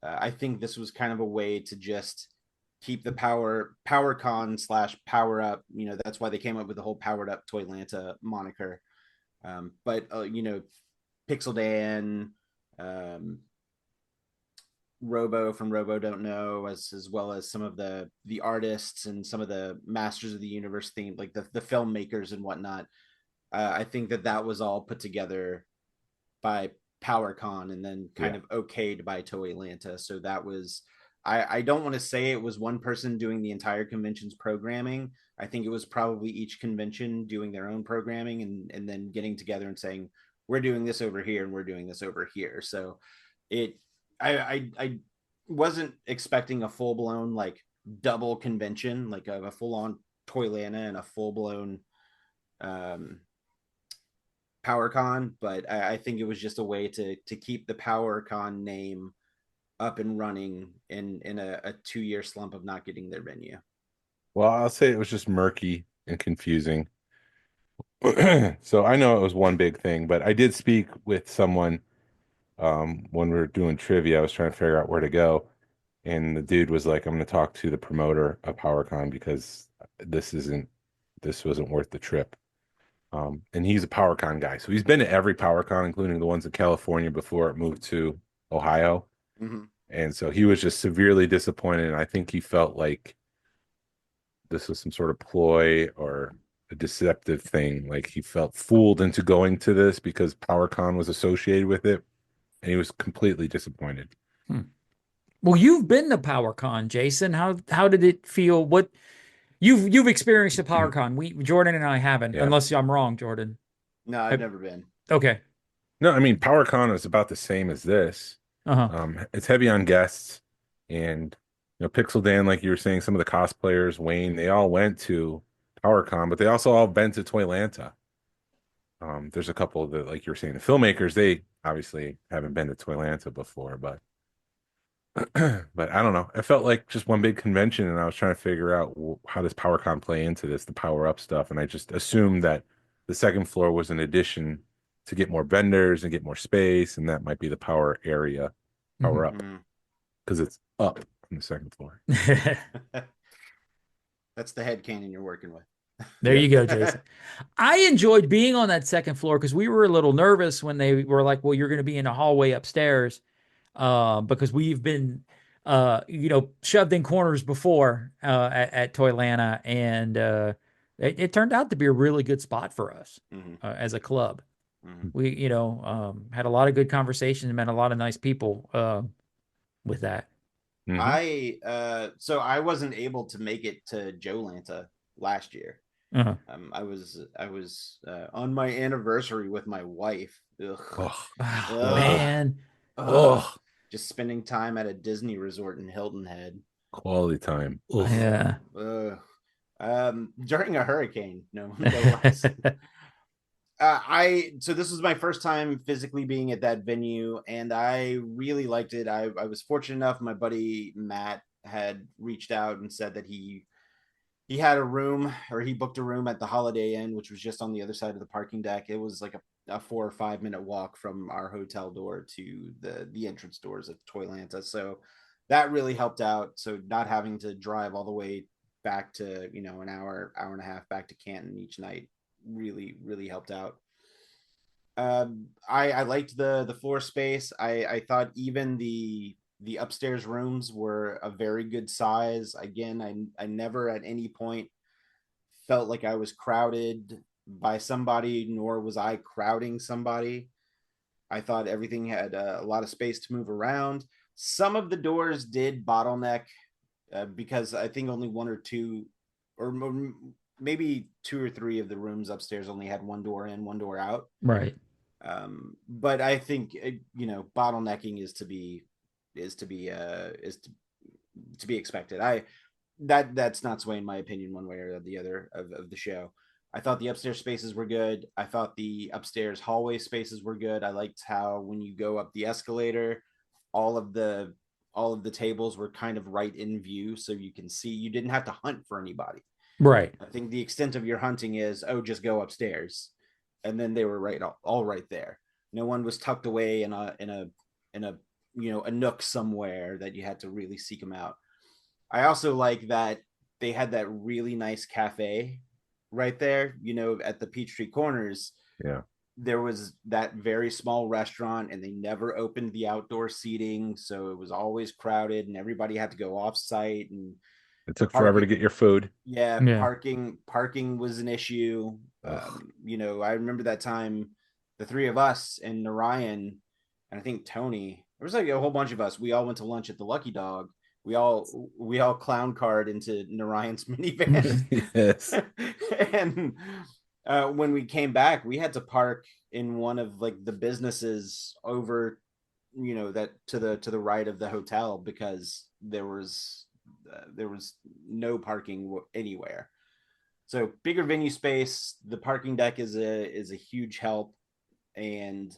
I think this was kind of a way to just keep the PowerCon / Power Up. That's why they came up with the whole Powered Up Toylanta moniker. But Pixel Dan, Robo from Robo Don't Know, as well as some of the artists and some of the Masters of the Universe theme, like the filmmakers and whatnot. I think that was all put together by PowerCon and then kind of okayed by Toylanta. So that was, I don't want to say it was one person doing the entire convention's programming. I think it was probably each convention doing their own programming and then getting together and saying, we're doing this over here and we're doing this over here. So I wasn't expecting a full blown like double convention, like a full on Toylanta and a full blown PowerCon, but I think it was just a way to keep the PowerCon name up and running in a 2-year slump of not getting their venue. Well, I'll say it was just murky and confusing. So I know it was one big thing, but I did speak with someone when we were doing trivia. I was trying to figure out where to go, and the dude was like, "I'm going to talk to the promoter of PowerCon because this wasn't worth the trip." And he's a PowerCon guy, so he's been to every PowerCon, including the ones in California before it moved to Ohio. Mm-hmm. And so he was just severely disappointed. And I think he felt like this was some sort of ploy or a deceptive thing. Like he felt fooled into going to this because PowerCon was associated with it. And he was completely disappointed. Well, you've been to PowerCon, Jason. How did it feel? What you've experienced at PowerCon. Jordan and I haven't, unless I'm wrong, Jordan. No, I've never been. Okay. No, I mean PowerCon is about the same as this. It's heavy on guests, and Pixel Dan, like you were saying, some of the cosplayers, Wayne, they all went to PowerCon, but they also all been to Toylanta. There's a couple that, like you were saying, the filmmakers, they obviously haven't been to Toylanta before, but but I don't know. It felt like just one big convention, and I was trying to figure out how does PowerCon play into this, the power up stuff, and I just assumed that the second floor was an addition to get more vendors and get more space, and that might be the power up because it's up on the second floor. That's the headcanon you're working with. There you go, Jason. I enjoyed being on that second floor because we were a little nervous when they were like, well, you're going to be in a hallway upstairs because we've been shoved in corners before at Toylanta, and it turned out to be a really good spot for us as a club. We had a lot of good conversations and met a lot of nice people with that. So I wasn't able to make it to Jolanta last year. I was on my anniversary with my wife. Man. Just spending time at a Disney resort in Hilton Head. Quality time. Yeah. During a hurricane. No less. So this was my first time physically being at that venue, and I really liked it. I was fortunate enough. My buddy Matt had reached out and said that he had a room, or he booked a room at the Holiday Inn, which was just on the other side of the parking deck. It was like a 4 or 5 minute walk from our hotel door to the entrance doors at Toylanta. So that really helped out. So not having to drive all the way back to, an hour and a half back to Canton each night really helped out. I liked the floor space. I thought even the upstairs rooms were a very good size. Again, I never at any point felt like I was crowded by somebody, nor was I crowding somebody. I thought everything had a lot of space to move around. Some of the doors did bottleneck because I think only one or two, or maybe 2 or 3 of the rooms upstairs only had one door in, one door out. Right. But I think bottlenecking is to be expected. That's not swaying my opinion one way or the other of the show. I thought the upstairs spaces were good. I thought the upstairs hallway spaces were good. I liked how when you go up the escalator, all of the tables were kind of right in view, so you can see. You didn't have to hunt for anybody. Right. I think the extent of your hunting is, just go upstairs, and then they were all right there. No one was tucked away in a nook somewhere that you had to really seek them out. I also like that they had that really nice cafe right there, at the Peachtree Corners. Yeah. There was that very small restaurant, and they never opened the outdoor seating. So it was always crowded and everybody had to go off site, and it took forever to get your food. Yeah. Parking was an issue. I remember that time, the 3 of us and Narayan, and I think Tony, there was like a whole bunch of us. We all went to lunch at the Lucky Dog, we all clown card into Narayan's minivan. Yes. And when we came back, we had to park in one of like the businesses over, that to the right of the hotel, because there was no parking anywhere. So bigger venue space. The parking deck is a huge help, and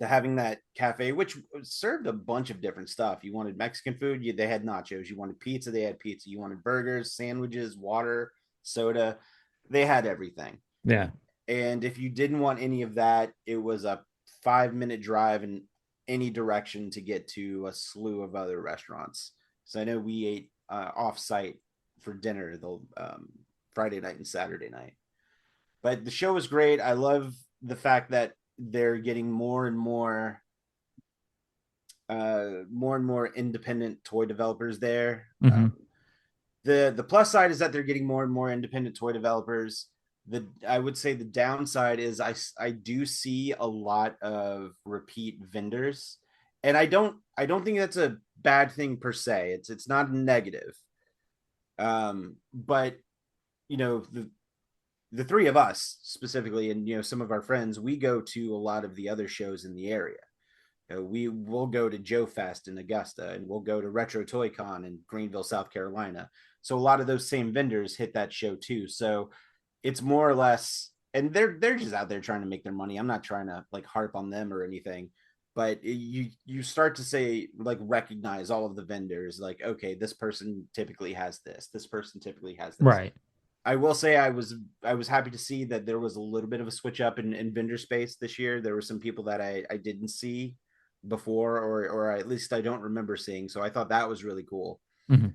having that cafe, which served a bunch of different stuff. You wanted Mexican food, they had nachos. You wanted pizza, they had pizza. You wanted burgers, sandwiches, water, soda, they had everything. Yeah. And if you didn't want any of that, it was a 5-minute drive in any direction to get to a slew of other restaurants. So I know we ate off site for dinner the Friday night and Saturday night. But the show was great. I love the fact that they're getting more and more independent toy developers there. Mm-hmm. The plus side is that they're getting more and more independent toy developers. I would say the downside is I do see a lot of repeat vendors, and I don't think that's a bad thing per se. It's not a negative. But the three of us specifically, and some of our friends, we go to a lot of the other shows in the area. We will go to Joe Fest in Augusta, and we'll go to Retro Toy Con in Greenville, South Carolina. So a lot of those same vendors hit that show too. So it's more or less, and they're just out there trying to make their money. I'm not trying to like harp on them or anything, but you start to say, like, recognize all of the vendors, like, okay, this person typically has this person typically has this. Right. I will say I was happy to see that there was a little bit of a switch up in vendor space this year. There were some people that I didn't see before, or at least I don't remember seeing. So I thought that was really cool. Mm-hmm.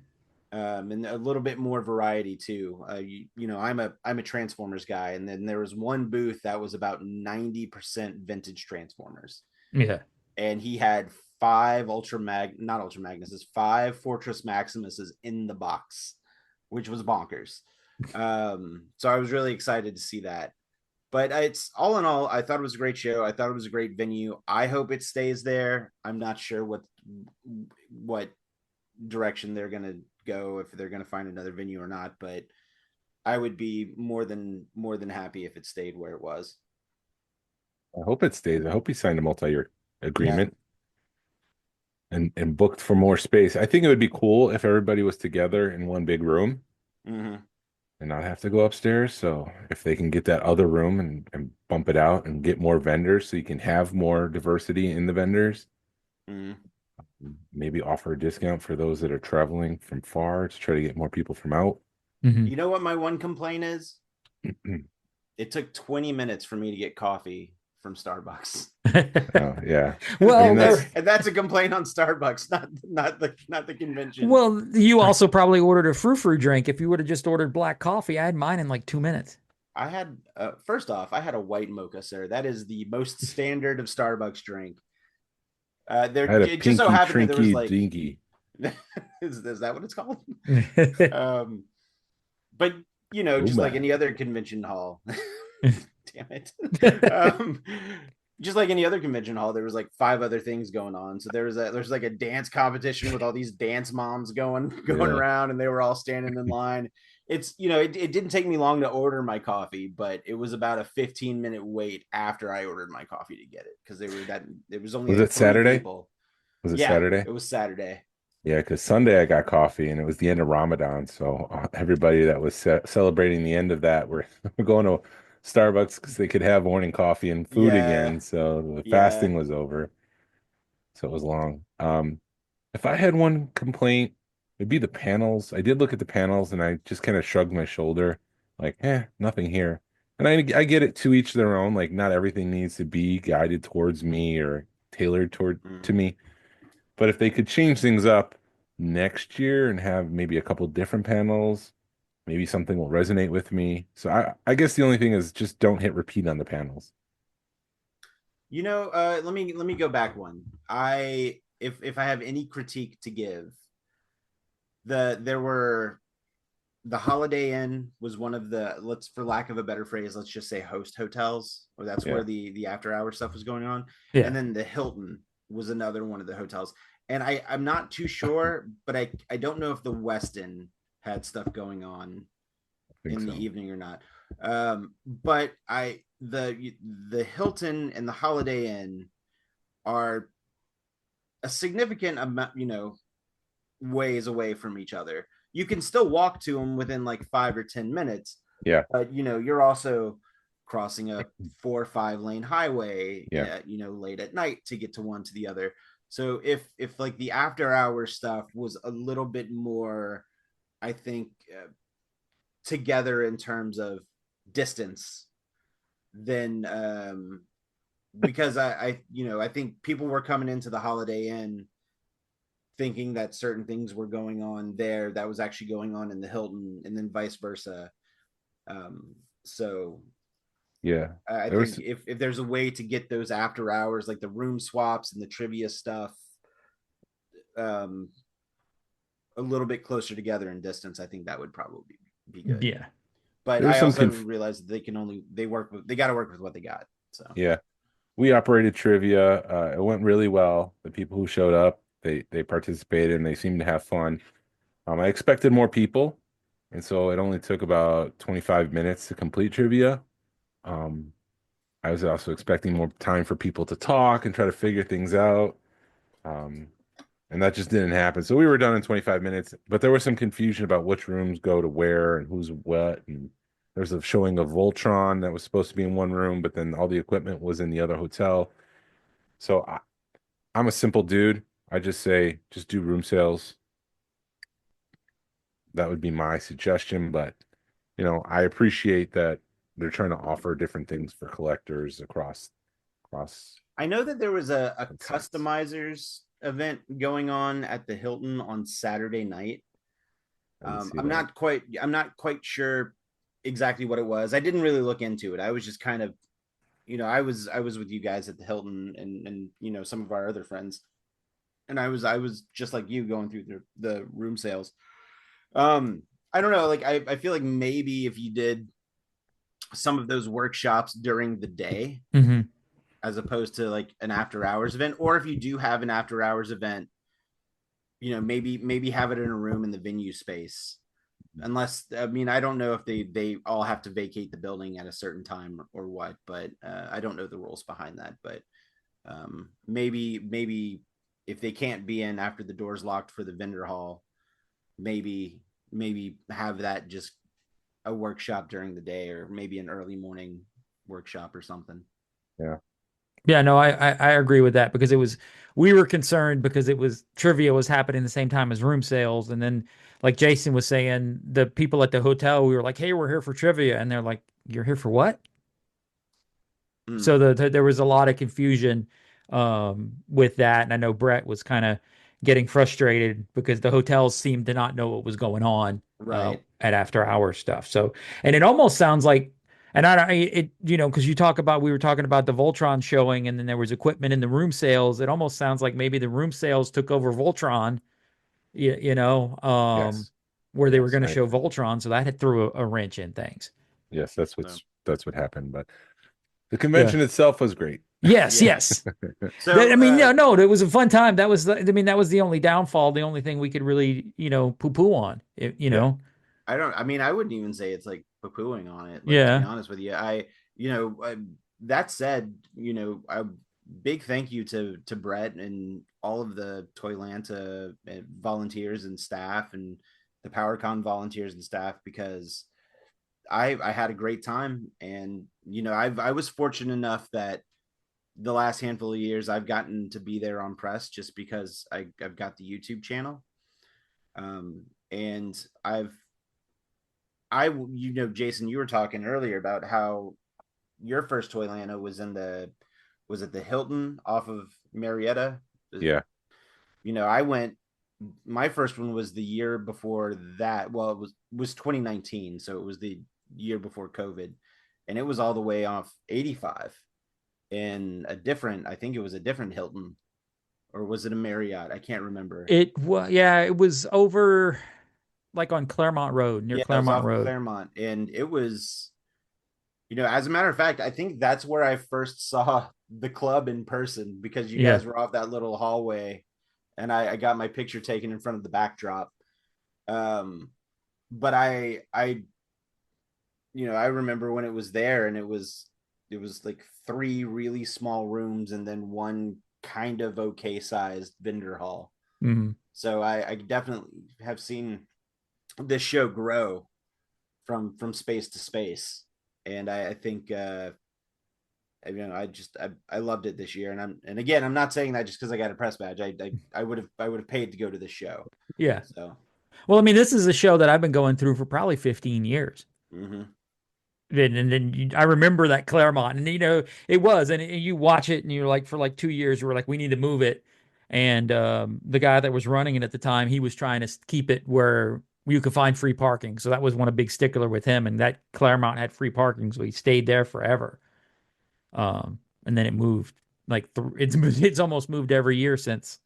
And a little bit more variety too. I'm a Transformers guy, and then there was one booth that was about 90% vintage Transformers. Yeah. And he had 5 5 Fortress Maximuses in the box, which was bonkers. So I was really excited to see that. But it's all in all, I thought it was a great show. I thought it was a great venue. I hope it stays there. I'm not sure what direction they're going to go, if they're going to find another venue or not, but I would be more than happy if it stayed where it was. I hope it stays. I hope he signed a multi-year agreement and booked for more space. I think it would be cool if everybody was together in one big room. Mm-hmm. And not have to go upstairs. So if they can get that other room and bump it out and get more vendors, so you can have more diversity in the vendors, maybe offer a discount for those that are traveling from far to try to get more people from out. Mm-hmm. You know what my one complaint is? It took 20 minutes for me to get coffee from Starbucks. Oh yeah. Well, and that's a complaint on Starbucks, not the convention. Well, you also probably ordered a frou-frou drink. If you would have just ordered black coffee, I had mine in like 2 minutes. I had first off, I had a white mocha, sir. That is the most standard of Starbucks drink. There, I had a it just so happened that there was trinky like dinky. is that what it's called? But just like any other convention hall. Damn it. Just like any other convention hall, there was like 5 other things going on. So there's like a dance competition with all these dance moms going around, and they were all standing in line. It's it didn't take me long to order my coffee, but it was about a 15-minute wait after I ordered my coffee to get it, because it was only Was like it Saturday? People. Was it Saturday? It was Saturday. Yeah, because Sunday I got coffee, and it was the end of Ramadan. So everybody that was celebrating the end of that were going to Starbucks because they could have morning coffee and food again. So the fasting was over. So it was long. If I had one complaint, it'd be the panels. I did look at the panels, and I just kind of shrugged my shoulder, like, nothing here. And I get it, to each their own. Like, not everything needs to be guided towards me or tailored to me. But if they could change things up next year and have maybe a couple different panels, maybe something will resonate with me. So I guess the only thing is just don't hit repeat on the panels. Let me go back one. If I have any critique to give, the Holiday Inn was one of the, for lack of a better phrase, let's just say host hotels, or that's where the after hour stuff was going on. And then the Hilton was another one of the hotels. and I'm not too sure, but I don't know if the Westin had stuff going on in the evening or not. But the Hilton and the Holiday Inn are a significant amount, ways away from each other. You can still walk to them within like 5 or 10 minutes. Yeah. But you're also crossing a 4 or 5 lane highway, Yeah. late at night to get to one to the other. So if like the after hour stuff was a little bit more, I think, together in terms of distance, then because I think people were coming into the Holiday Inn thinking that certain things were going on there that was actually going on in the Hilton, and then vice versa. So Yeah, I think if there's a way to get those after hours, like the room swaps and the trivia stuff, a little bit closer together in distance, I think that would probably be good. Yeah. But I also realized they got to work with what they got. So yeah, we operated trivia. It went really well. The people who showed up, they participated and they seemed to have fun. I expected more people, and so it only took about 25 minutes to complete trivia. I was also expecting more time for people to talk and try to figure things out. And that just didn't happen. So we were done in 25 minutes, but there was some confusion about which rooms go to where and who's what. And there's a showing of Voltron that was supposed to be in one room, but then all the equipment was in the other hotel. So I'm a simple dude. I just say, just do room sales. That would be my suggestion. But, I appreciate that they're trying to offer different things for collectors across. I know that there was a customizers event going on at the Hilton on Saturday night. I'm not quite sure exactly what it was. I didn't really look into it. I was just kind of, I was with you guys at the Hilton and some of our other friends, and I was just like you going through the room sales. I don't know. Like I feel like maybe if you did some of those workshops during the day, as opposed to like an after hours event, or if you do have an after hours event, maybe have it in a room in the venue space. Unless, I don't know if they all have to vacate the building at a certain time or what, but I don't know the rules behind that. But maybe if they can't be in after the doors locked for the vendor hall, maybe have that just a workshop during the day, or maybe an early morning workshop or something. Yeah. Yeah, no, I agree with that, because we were concerned because trivia was happening the same time as room sales. And then, like Jason was saying, the people at the hotel, we were like, hey, we're here for trivia. And they're like, you're here for what? So there was a lot of confusion with that. And I know Brett was kind of getting frustrated because the hotels seemed to not know what was going on at after hours stuff. So, and it almost sounds like, and because we were talking about the Voltron showing, and then there was equipment in the room sales. It almost sounds like maybe the room sales took over Voltron, Yes. where they were going to show Voltron. So that had threw a wrench in things. Yes, that's what happened. But the convention itself was great. Yes. So no, it was a fun time. That was the only downfall, the only thing we could really, poo-poo on, I wouldn't even say it's like poo-pooing on it. Like, to be honest with you, that said, a big thank you to Brett and all of the Toylanta volunteers and staff, and the PowerCon volunteers and staff, because I had a great time. And, I was fortunate enough that the last handful of years I've gotten to be there on press, just because I've got the YouTube channel. And Jason, you were talking earlier about how your first Toylanta was at the Hilton off of Marietta. Yeah. My first one was the year before that. Well, it was 2019. So it was the year before COVID, and it was all the way off 85 in I think it was a different Hilton, or was it a Marriott? I can't remember. It was over like on Claremont Road, near Claremont Road. Claremont. And it was, as a matter of fact, I think that's where I first saw the club in person, because you guys were off that little hallway and I got my picture taken in front of the backdrop. But I I remember when it was there, and it was like 3 really small rooms and then one kind of okay sized vendor hall. Mm-hmm. So I definitely have seen this show grow from space to space, and I think I loved it this year, and again, I'm not saying that just because I got a press badge. I would have paid to go to this show. Yeah. So. Well, I mean, this is a show that I've been going through for probably 15 years. Mm-hmm. And then I remember that Claremont, and it was, and you watch it, and you're like, for like 2 years, you were like, we need to move it. And the guy that was running it at the time, he was trying to keep it where you could find free parking. So that was one a big stickler with him, and that Claremont had free parking, so he stayed there forever. And then it moved like it's almost moved every year since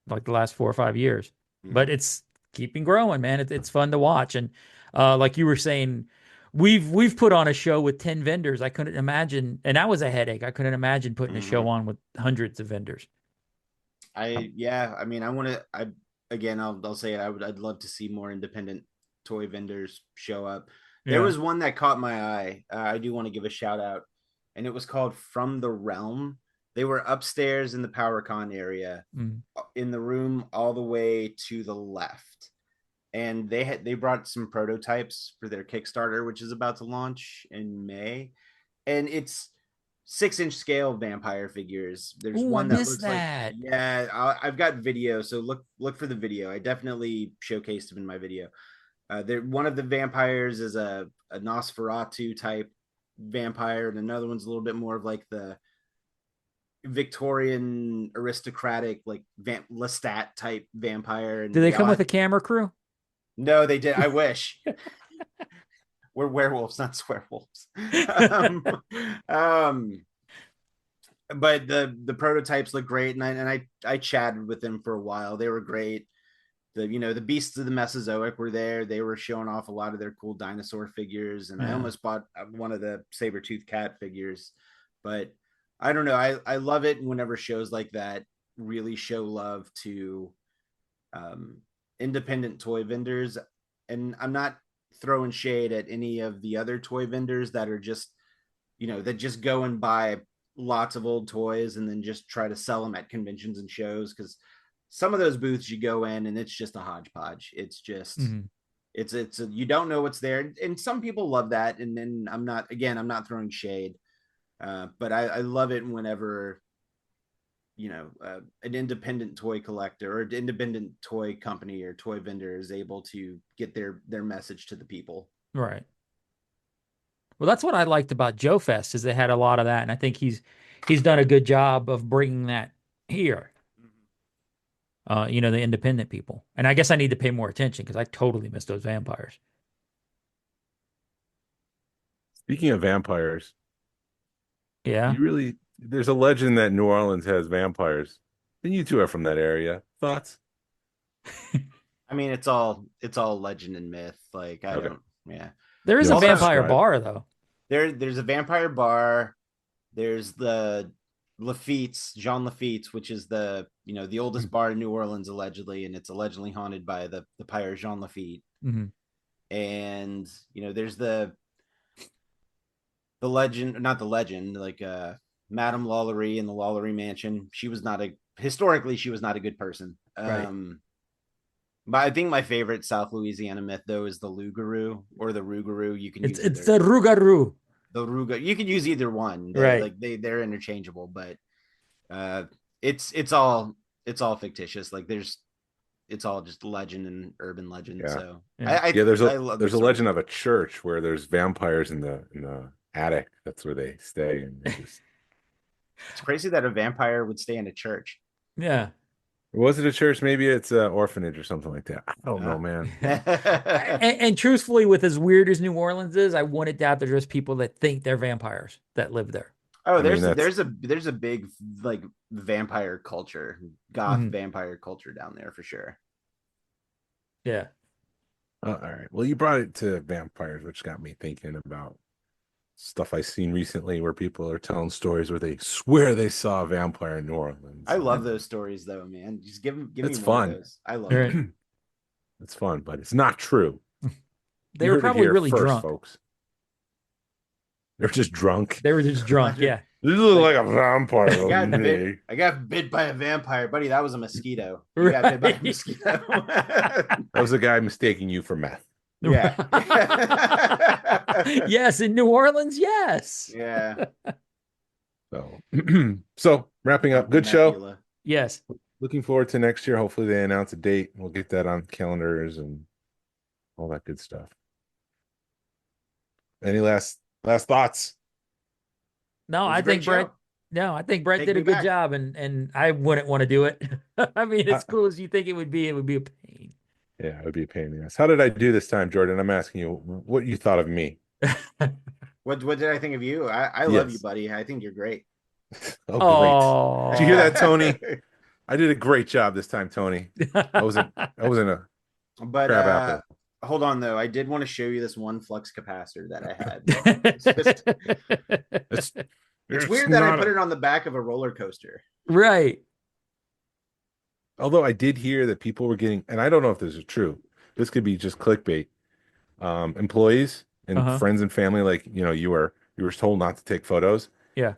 like the last 4 or 5 years. Mm-hmm. But it's keeping growing, man. It's fun to watch, and like you were saying. We've put on a show with 10 vendors. I couldn't imagine, and that was a headache. I couldn't imagine putting a show on with hundreds of vendors. I mean, I'll say it. I'd love to see more independent toy vendors show up. There was one that caught my eye. I do want to give a shout out, and it was called From the Realm. They were upstairs in the PowerCon area, in the room all the way to the left. And they brought some prototypes for their Kickstarter, which is about to launch in May, and it's 6-inch scale vampire figures. There's one that looks like I've got video, so look for the video. I definitely showcased them in my video. One of the vampires is a Nosferatu type vampire, and another one's a little bit more of like the Victorian aristocratic, like Lestat type vampire. And do they come with a camera crew? No, they did. I wish. We're werewolves, not swearwolves. But the prototypes look great, and I chatted with them for a while. They were great. The beasts of the Mesozoic were there. They were showing off a lot of their cool dinosaur figures, and I almost bought one of the saber-toothed cat figures. But I don't know. I love it whenever shows like that really show love to independent toy vendors, and I'm not throwing shade at any of the other toy vendors that are just that just go and buy lots of old toys and then just try to sell them at conventions and shows, because some of those booths you go in and it's just a hodgepodge. It's just you don't know what's there, and some people love that. And then I'm not throwing shade, but I love it whenever an independent toy collector or an independent toy company or toy vendor is able to get their message to the people. Right. Well, that's what I liked about Joe Fest, is they had a lot of that, and I think he's done a good job of bringing that here. The independent people, and I guess I need to pay more attention because I totally miss those vampires. Speaking of vampires, yeah, there's a legend that New Orleans has vampires, and you two are from that area. Thoughts? I mean, it's all legend and myth. Like there is a vampire bar though. There's a vampire bar. There's the Jean Lafitte's, which is the oldest bar in New Orleans allegedly, and it's allegedly haunted by the pyre Jean Lafitte. And there's the legend, not the legend, like Madame Lalaurie in the Lalaurie Mansion. She was not a good person. Right. But I think my favorite South Louisiana myth though is the Lougarou or the Rougarou. You can it's the Rougarou. The Ruga, you can use either one. Right. They're interchangeable, but it's all fictitious. Like it's all just legend and urban legend. Yeah. So there's a legend of a church where there's vampires in the attic. That's where they stay, and it's crazy that a vampire would stay in a church. Yeah. Was it a church? Maybe it's an orphanage or something like that. I don't know, man. and truthfully, with as weird as New Orleans is, I wouldn't doubt there's just people that think they're vampires that live there. Oh, there's a big like vampire culture, goth vampire culture down there for sure. Yeah. All right. Well, you brought it to vampires, which got me thinking about stuff I've seen recently where people are telling stories where they swear they saw a vampire in New Orleans. I love those stories though, man. Just give me It's more fun. of those. I love Right. it. It's fun, but it's not true. They You were heard it probably here really first, drunk. folks. They're just drunk. They were just drunk. Yeah. This looks like a vampire. I got bit by a vampire, buddy. That was a mosquito. You got bit by a Right. mosquito. That was a guy mistaking you for meth. Yeah. Yes, in New Orleans. Yes. Yeah. So wrapping up, good show. Nebula. Yes. Looking forward to next year. Hopefully they announce a date. We'll get that on calendars and all that good stuff. Any last thoughts? No, It was I a great think Brett. show. No, I think Brett Take did a me good back. job, and I wouldn't want to do it. I mean, as cool as you think it would be a pain. Yeah, it would be a pain in the ass. How did I do this time, Jordan? I'm asking you what you thought of me. What did I think of you? I love Yes. you, buddy. I think you're great. Oh, great. Oh, Did you hear that, Tony? I did a great job this time, Tony. I wasn't a But crab apple. hold on though. I did want to show you this one flux capacitor that I had. It's weird that I put it on the back of a roller coaster. Right. Although I did hear that people were getting, and I don't know if this is true. This could be just clickbait. Employees and friends and family, like you were told not to take photos. Yeah.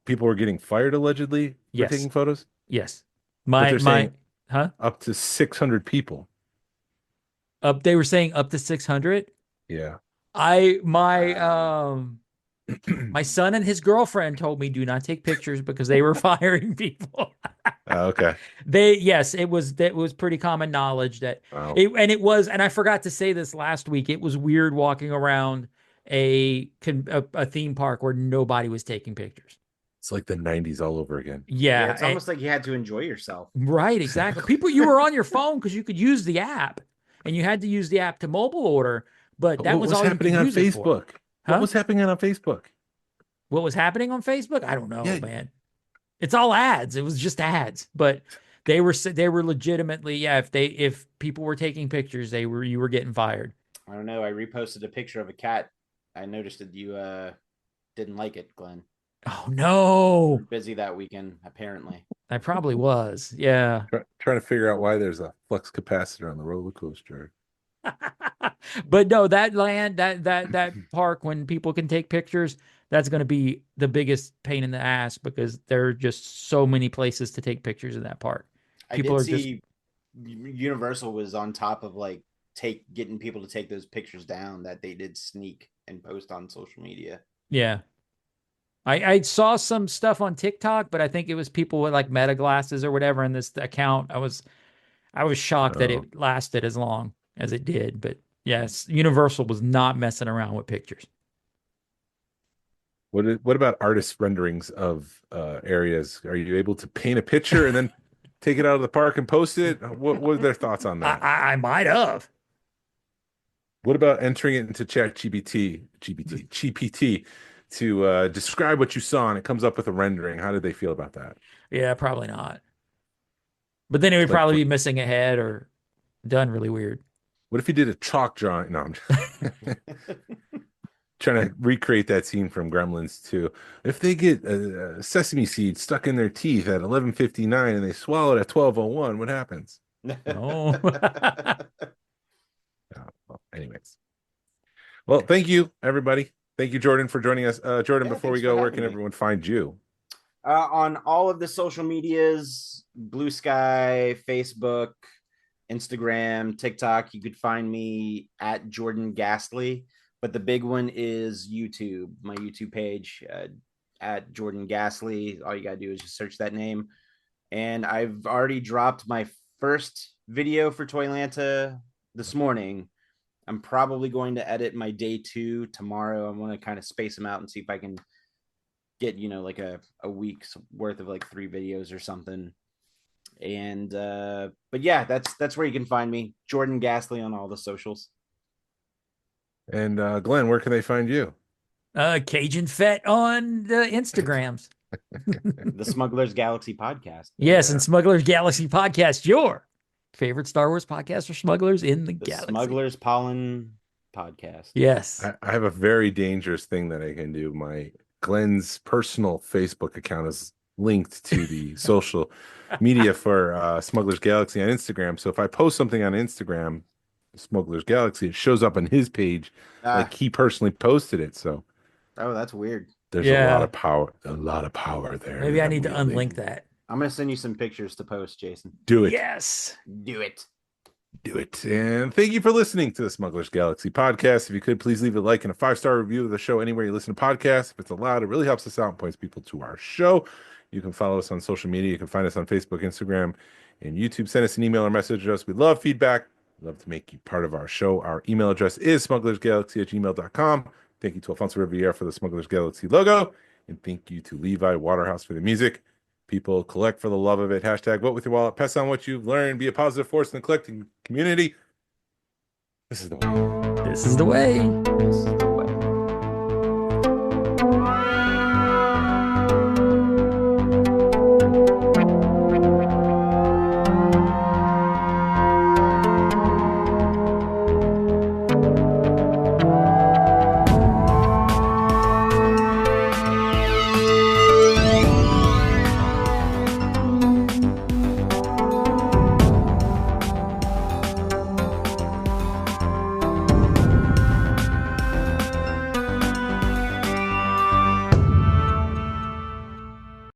People were getting fired allegedly for taking photos. Yes. But they're saying huh? up to 600 people. They were saying up to 600. Yeah. My son and his girlfriend told me do not take pictures because they were firing people. Okay. It was pretty common knowledge that Wow. and I forgot to say this last week. It was weird walking around a theme park where nobody was taking pictures. It's like the 90s all over again. Yeah, It's almost like you had to enjoy yourself. right, exactly. You were on your phone because you could use the app, and you had to use the app to mobile order. But that was all happening on Facebook. Huh? What was happening on Facebook? What was happening on Facebook? I don't know, Yeah. man. It's all ads. It was just ads, but they were legitimately, if people were taking pictures, you were getting fired. I don't know. I reposted a picture of a cat. I noticed that you didn't like it, Glenn. Oh no. You're busy that weekend, apparently. I probably was. Yeah. Trying to figure out why there's a flux capacitor on the roller coaster. But no, that park, when people can take pictures, that's going to be the biggest pain in the ass because there are just so many places to take pictures in that park. Universal was on top of like getting people to take those pictures down that they did sneak and post on social media. Yeah. I saw some stuff on TikTok, but I think it was people with like meta glasses or whatever in this account. I was shocked that it lasted as long as it did. But yes, Universal was not messing around with pictures. What about artist renderings of areas? Are you able to paint a picture and then take it out of the park and post it? What are their thoughts on that? I might have. What about entering it into GPT to describe what you saw and it comes up with a rendering? How did they feel about that? Yeah, probably not. But then it would probably be missing a head or done really weird. What if you did a chalk drawing? No, I'm trying to recreate that scene from Gremlins 2. If they get a sesame seed stuck in their teeth at 11:59 and they swallow it at 12:01, what happens? Oh. Well, anyways. Well, thank you, everybody. Thank you, Jordan, for joining us. Jordan, before we go, where can everyone find you? On all of the social medias, Blue Sky, Facebook, Instagram, TikTok. You could find me at Jordan Ghastly, but the big one is YouTube. My YouTube page at Jordan Ghastly. All you gotta do is just search that name. And I've already dropped my first video for Toylanta this morning. I'm probably going to edit my day 2 tomorrow. I want to kind of space them out and see if I can get, like a week's worth of like 3 videos or something. And but yeah, that's where you can find me, Jordan Ghastly, on all the socials. And Glenn, where can they find you? Cajun Fett on the Instagrams. The Smugglers Galaxy podcast. Yes, and Smugglers Galaxy podcast, your favorite Star Wars podcast for smugglers in the galaxy. Smugglers Pollen podcast. Yes. I have a very dangerous thing that I can do. My Glenn's personal Facebook account is linked to the social media for Smugglers Galaxy on Instagram. So if I post something on Instagram, Smugglers Galaxy, it shows up on his page like he personally posted it. So that's weird. there's a lot of power there. Maybe I need to unlink that. I'm gonna send you some pictures to post, Jason. Do it. Yes. Do it. Do it. And thank you for listening to the Smugglers Galaxy podcast. If you could, please leave a like and a 5-star review of the show anywhere you listen to podcasts. If it's allowed, it really helps us out and points people to our show. You can follow us on social media. You can find us on Facebook, Instagram, and YouTube. Send us an email or message us. We love feedback. We'd love to make you part of our show. Our email address is smugglersgalaxy@gmail.com. Thank you to Alfonso Riviera for the Smugglers Galaxy logo. And thank you to Levi Waterhouse for the music. People, collect for the love of it. Hashtag vote with your wallet. Pass on what you've learned. Be a positive force in the collecting community. This is the way. This is the way. This is the way.